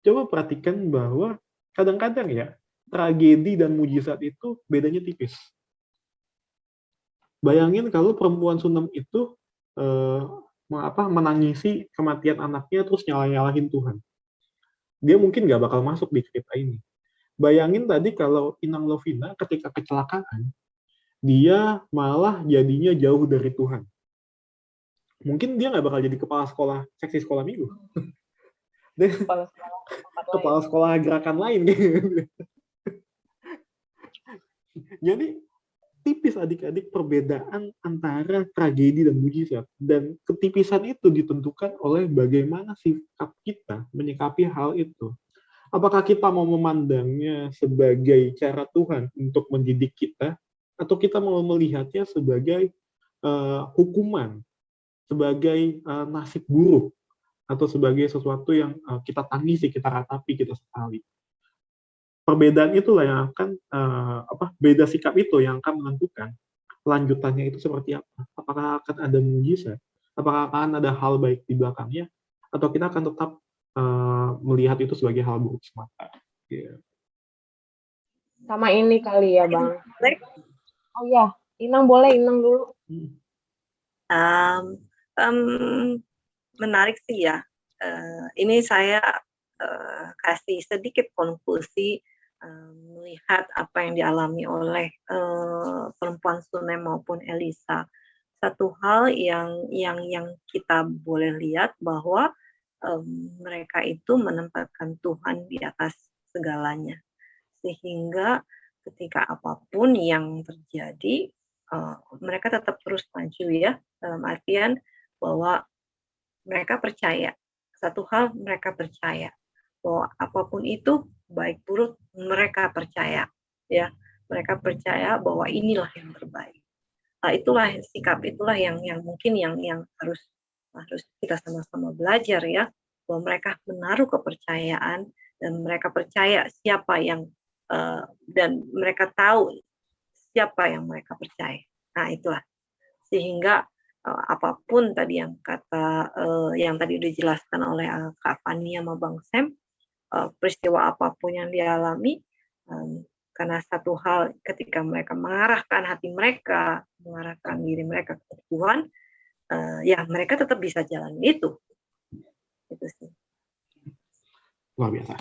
coba perhatikan bahwa kadang-kadang ya tragedi dan mujizat itu bedanya tipis. Bayangin kalau perempuan Sunem itu menangisi kematian anaknya terus nyalahin Tuhan. Dia mungkin nggak bakal masuk di cerita ini. Bayangin tadi kalau Inang Lovina ketika kecelakaan, dia malah jadinya jauh dari Tuhan. Mungkin dia nggak bakal jadi kepala sekolah seksi sekolah minggu. Kepala sekolah gerakan lain gitu. Jadi tipis adik-adik perbedaan antara tragedi dan mujizat, dan ketipisan itu ditentukan oleh bagaimana sikap kita menyikapi hal itu. Apakah kita mau memandangnya sebagai cara Tuhan untuk mendidik kita, atau kita mau melihatnya sebagai hukuman, sebagai nasib buruk, atau sebagai sesuatu yang kita tangisi, kita ratapi, kita sekali. Perbedaan itulah yang akan beda sikap itu yang akan menentukan lanjutannya itu seperti apa. Apakah akan ada mujizat? Apakah akan ada hal baik di belakangnya? Atau kita akan tetap melihat itu sebagai hal buruk semata? Yeah.
Sama ini kali ya Bang. Oh ya, Inang boleh, Inang dulu.
Menarik sih ya. Ini saya kasih sedikit konklusi melihat apa yang dialami oleh perempuan Sunem maupun Elisa. Satu hal yang kita boleh lihat bahwa mereka itu menempatkan Tuhan di atas segalanya, sehingga ketika apapun yang terjadi mereka tetap terus maju ya, dalam artian bahwa mereka percaya satu hal, mereka percaya bahwa apapun itu baik buruk mereka percaya ya, mereka percaya bahwa inilah yang terbaik. Itulah sikap, itulah yang mungkin yang harus kita sama-sama belajar ya, bahwa mereka menaruh kepercayaan dan mereka percaya siapa yang dan mereka tahu siapa yang mereka percaya. Nah itulah, sehingga apapun tadi yang tadi udah dijelaskan oleh Kak Fani sama Bang Sam, peristiwa apapun yang dialami, karena satu hal ketika mereka mengarahkan hati mereka, mengarahkan diri mereka ke Tuhan, ya mereka tetap bisa jalan itu sih.
Luar biasa.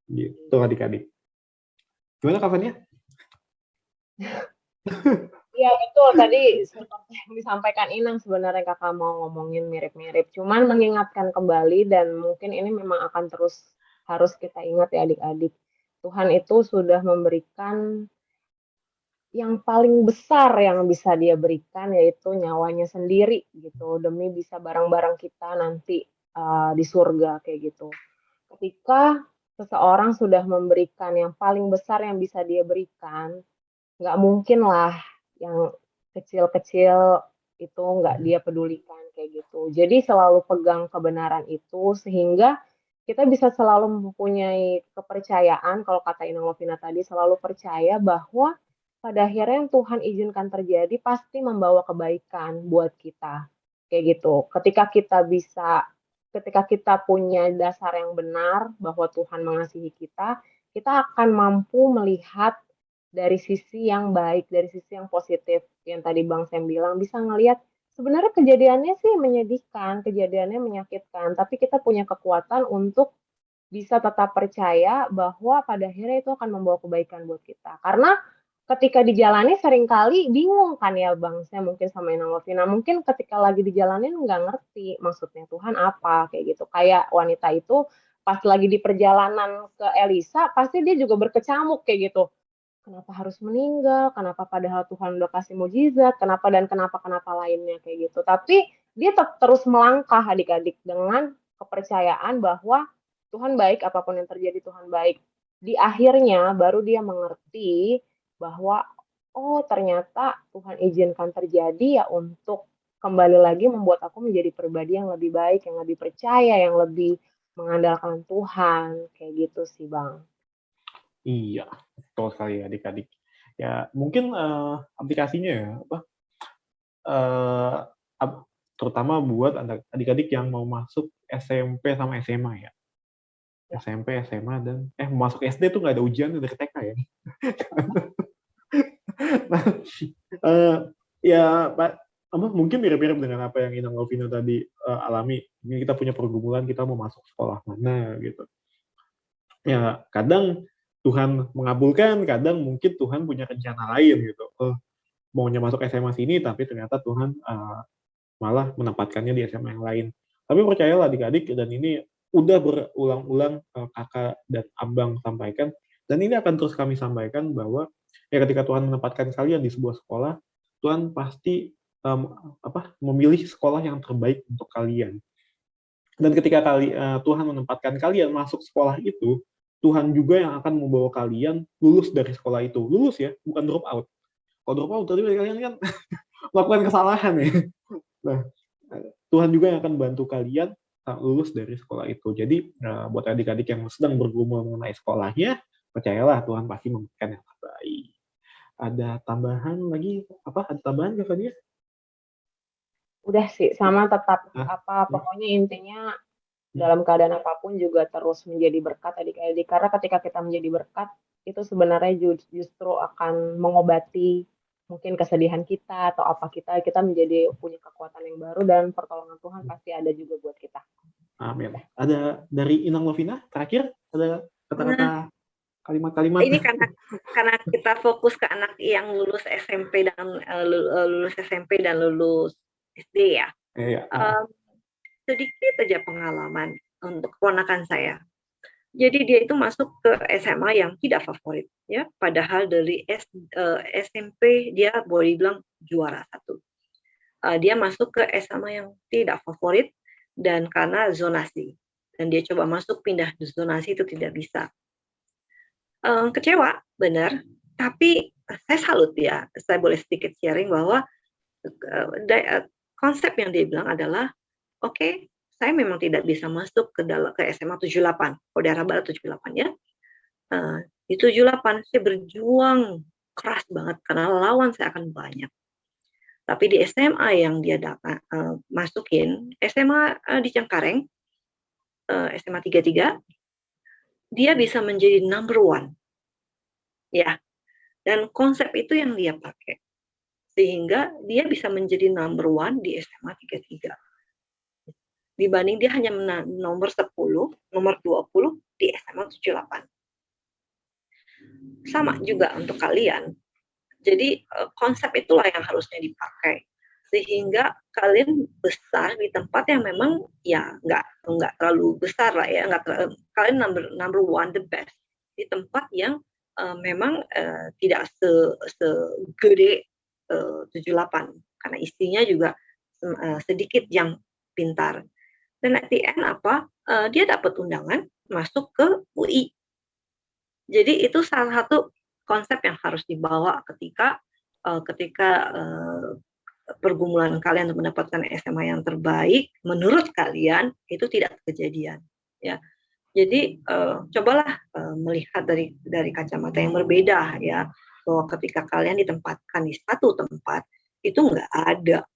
Gitu adik-adik. Gimana Kak Fania?
Iya betul, tadi seperti yang disampaikan Inang sebenarnya Kakak mau ngomongin mirip-mirip, cuman mengingatkan kembali dan mungkin ini memang akan terus harus kita ingat ya adik-adik. Tuhan itu sudah memberikan yang paling besar yang bisa dia berikan yaitu nyawanya sendiri gitu demi bisa barang-barang kita nanti di surga kayak gitu. Ketika seseorang sudah memberikan yang paling besar yang bisa dia berikan, nggak mungkin lah yang kecil-kecil itu nggak dia pedulikan kayak gitu. Jadi selalu pegang kebenaran itu sehingga kita bisa selalu mempunyai kepercayaan, kalau kata Inang Lovina tadi, selalu percaya bahwa pada akhirnya yang Tuhan izinkan terjadi pasti membawa kebaikan buat kita. Kayak gitu. Ketika kita punya dasar yang benar bahwa Tuhan mengasihi kita akan mampu melihat dari sisi yang baik, dari sisi yang positif. Yang tadi Bang Sam bilang, bisa ngelihat sebenarnya kejadiannya sih menyedihkan, kejadiannya menyakitkan, tapi kita punya kekuatan untuk bisa tetap percaya bahwa pada akhirnya itu akan membawa kebaikan buat kita. Karena ketika dijalani seringkali bingung kan ya Bang, saya mungkin sama Inang Lovina, mungkin ketika lagi dijalanin nggak ngerti maksudnya Tuhan apa, kayak gitu. Kayak wanita itu pas lagi di perjalanan ke Elisa, pasti dia juga berkecamuk kayak gitu. Kenapa harus meninggal? Kenapa padahal Tuhan udah kasih mujizat? Kenapa dan kenapa lainnya kayak gitu. Tapi dia tetap terus melangkah adik-adik dengan kepercayaan bahwa Tuhan baik, apapun yang terjadi Tuhan baik. Di akhirnya baru dia mengerti bahwa oh ternyata Tuhan izinkan terjadi ya untuk kembali lagi membuat aku menjadi pribadi yang lebih baik, yang lebih percaya, yang lebih mengandalkan Tuhan. Kayak gitu sih Bang.
Iya, betul sekali adik-adik. Ya, mungkin aplikasinya ya, terutama buat adik-adik yang mau masuk SMP sama SMA ya. SMP, SMA, dan mau masuk SD tuh nggak ada ujian dari TK ya. Nah, ya Pak, mungkin mirip-mirip dengan apa yang Inang Lovina tadi alami. Ini kita punya pergumulan, kita mau masuk sekolah mana gitu. Ya kadang Tuhan mengabulkan, kadang mungkin Tuhan punya rencana lain gitu. Maunya masuk SMA sini, tapi ternyata Tuhan malah menempatkannya di SMA yang lain. Tapi percayalah adik-adik, dan ini udah berulang-ulang kakak dan abang sampaikan, dan ini akan terus kami sampaikan bahwa ya ketika Tuhan menempatkan kalian di sebuah sekolah, Tuhan pasti memilih sekolah yang terbaik untuk kalian. Dan ketika Tuhan menempatkan kalian masuk sekolah itu, Tuhan juga yang akan membawa kalian lulus dari sekolah itu. Lulus ya, bukan drop out. Kalau drop out, tadi kalian kan melakukan kesalahan ya. Nah, Tuhan juga yang akan bantu kalian lulus dari sekolah itu. Jadi buat adik-adik yang sedang bergumul mengenai sekolahnya, percayalah Tuhan pasti memberikan yang terbaik. Ada tambahan lagi? Ada tambahan Kak Fadia?
Udah sih, sama tetap pokoknya intinya dalam keadaan apapun juga terus menjadi berkat adik-adik. Karena ketika kita menjadi berkat, itu sebenarnya justru akan mengobati mungkin kesedihan kita atau apa kita menjadi punya kekuatan yang baru dan pertolongan Tuhan pasti ada juga buat kita.
Amin. Ada dari Inang Lovina terakhir, ada kata-kata kalimat-kalimat.
Ini karena kita fokus ke anak yang lulus SMP dan lulus SD ya.
Iya.
Sedikit aja pengalaman untuk keponakan saya. Jadi dia itu masuk ke SMA yang tidak favorit, ya. Padahal dari SMP dia boleh bilang juara 1. Dia masuk ke SMA yang tidak favorit dan karena zonasi. Dan dia coba masuk pindah zonasi itu tidak bisa. Kecewa, benar. Tapi saya salut ya. Saya boleh sedikit sharing bahwa konsep yang dia bilang adalah oke, saya memang tidak bisa masuk ke SMA 78, kalau daerah barat 78 ya. Di 78 saya berjuang keras banget karena lawan saya akan banyak. Tapi di SMA yang dia masukin, SMA di Cengkareng, SMA 33, dia bisa menjadi number 1. Ya. Dan konsep itu yang dia pakai. Sehingga dia bisa menjadi number 1 di SMA 33. Dibanding dia hanya nomor 10, nomor 20 di SMA 78. Sama juga untuk kalian. Jadi konsep itulah yang harusnya dipakai sehingga kalian besar di tempat yang memang ya nggak terlalu besar lah ya, kalian number one the best di tempat yang memang tidak segede 78 karena istrinya juga sedikit yang pintar. Dan at the end dia dapat undangan masuk ke UI. Jadi itu salah satu konsep yang harus dibawa ketika pergumulan kalian untuk mendapatkan SMA yang terbaik menurut kalian itu tidak kejadian ya. Jadi cobalah melihat dari kacamata yang berbeda ya, bahwa ketika kalian ditempatkan di satu tempat itu nggak ada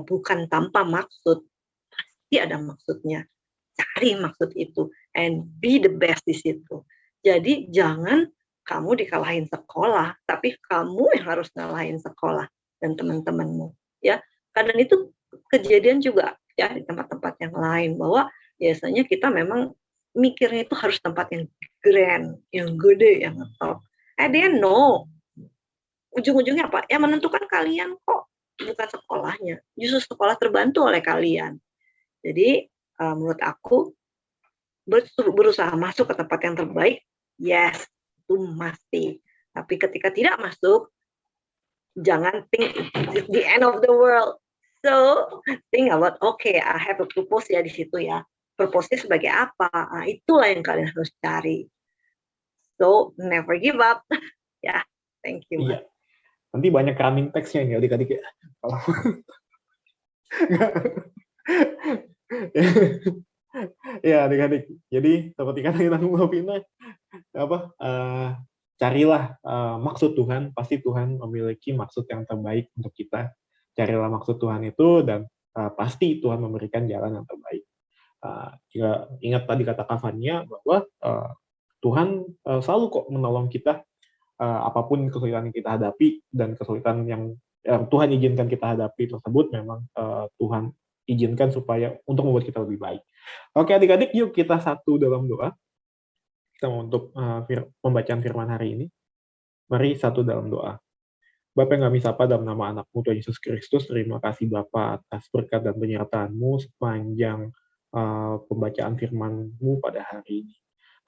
bukan tanpa maksud, pasti ada maksudnya. Cari maksud itu and be the best di situ. Jadi jangan kamu dikalahin sekolah, tapi kamu yang harus ngalahin sekolah dan teman-temanmu ya. Kadang itu kejadian juga ya di tempat-tempat yang lain, bahwa biasanya kita memang mikirnya itu harus tempat yang grand, yang gede, yang top. Dia no. Ujung-ujungnya apa? Ya menentukan kalian kok, bukan sekolahnya. Justru sekolah terbantu oleh kalian. Jadi menurut aku berusaha masuk ke tempat yang terbaik, yes, itu mesti. Tapi ketika tidak masuk, jangan think it's the end of the world. So think about, okay, I have a purpose ya di situ ya. Purpose-nya sebagai apa? Nah, itulah yang kalian harus cari. So never give up. Ya, thank you.
Iya. Nanti banyak running text-nya ini adik-adik ya. Ya adik-adik. Jadi seperti kata Lovina, carilah maksud Tuhan. Pasti Tuhan memiliki maksud yang terbaik untuk kita. Carilah maksud Tuhan itu dan pasti Tuhan memberikan jalan yang terbaik. Jika ingat tadi kata Kavania bahwa Tuhan selalu kok menolong kita apapun kesulitan yang kita hadapi, dan kesulitan yang Tuhan izinkan kita hadapi tersebut memang Tuhan izinkan supaya untuk membuat kita lebih baik. Oke adik-adik, yuk kita satu dalam doa. Kita mau untuk pembacaan firman hari ini. Mari satu dalam doa. Bapa yang kami sapa dalam nama anak-Mu Tuhan Yesus Kristus, terima kasih Bapa atas berkat dan penyertaan-Mu sepanjang pembacaan firman-Mu pada hari ini.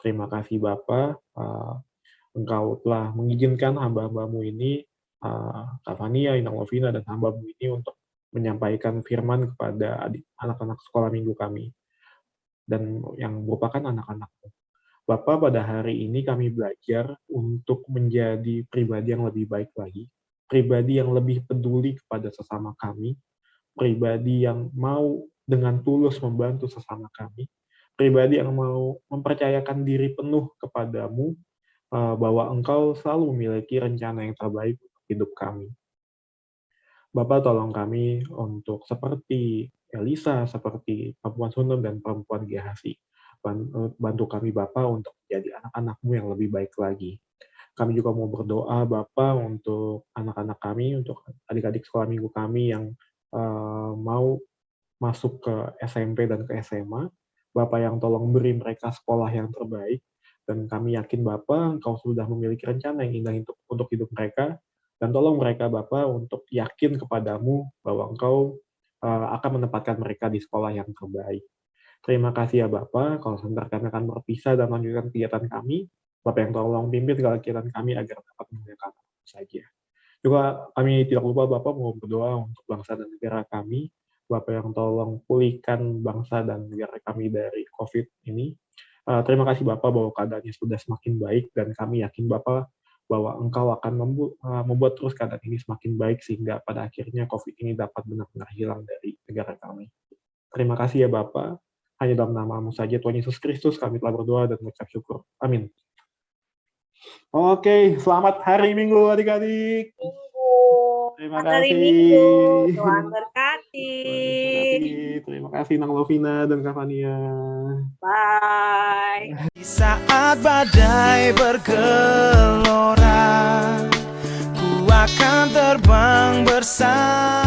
Terima kasih Bapa, Engkau telah mengizinkan hamba-hamba-Mu ini, Kavania, Inang Lovina, dan hamba-Mu ini untuk menyampaikan firman kepada anak-anak sekolah minggu kami, dan yang merupakan anak-anak-Mu. Bapa, pada hari ini kami belajar untuk menjadi pribadi yang lebih baik lagi, pribadi yang lebih peduli kepada sesama kami, pribadi yang mau dengan tulus membantu sesama kami, pribadi yang mau mempercayakan diri penuh kepadamu, bahwa Engkau selalu memiliki rencana yang terbaik untuk hidup kami. Bapak, tolong kami untuk seperti Elisa, seperti perempuan Sunem dan perempuan Gehazi. Bantu kami Bapak untuk menjadi anak-anak-Mu yang lebih baik lagi. Kami juga mau berdoa Bapak untuk anak-anak kami, untuk adik-adik sekolah minggu kami yang mau masuk ke SMP dan ke SMA, Bapak yang tolong beri mereka sekolah yang terbaik, dan kami yakin Bapak, Engkau sudah memiliki rencana yang indah untuk hidup mereka, dan tolong mereka Bapak untuk yakin kepadamu bahwa Engkau akan menempatkan mereka di sekolah yang terbaik. Terima kasih ya Bapak, kalau sebentar kami akan berpisah dan melanjutkan kegiatan kami, Bapak yang tolong pimpin segala kegiatan kami agar dapat memuliakan saja. Juga kami tidak lupa Bapak mau berdoa untuk bangsa dan negara kami, Bapak yang tolong pulihkan bangsa dan negara kami dari COVID ini. Terima kasih Bapak bahwa keadaannya sudah semakin baik, dan kami yakin Bapak bahwa Engkau akan membuat terus keadaan ini semakin baik, sehingga pada akhirnya COVID ini dapat benar-benar hilang dari negara kami. Terima kasih ya Bapak, hanya dalam nama-Mu saja Tuhan Yesus Kristus kami telah berdoa dan mengucap syukur. Amin. Oke, selamat hari Minggu adik-adik. Terima kasih.
Hari Minggu, Tuhan berkati.
Terima kasih Nang Lovina dan Kavania.
Bye.
Di saat badai bergelora, ku akan terbang bersama.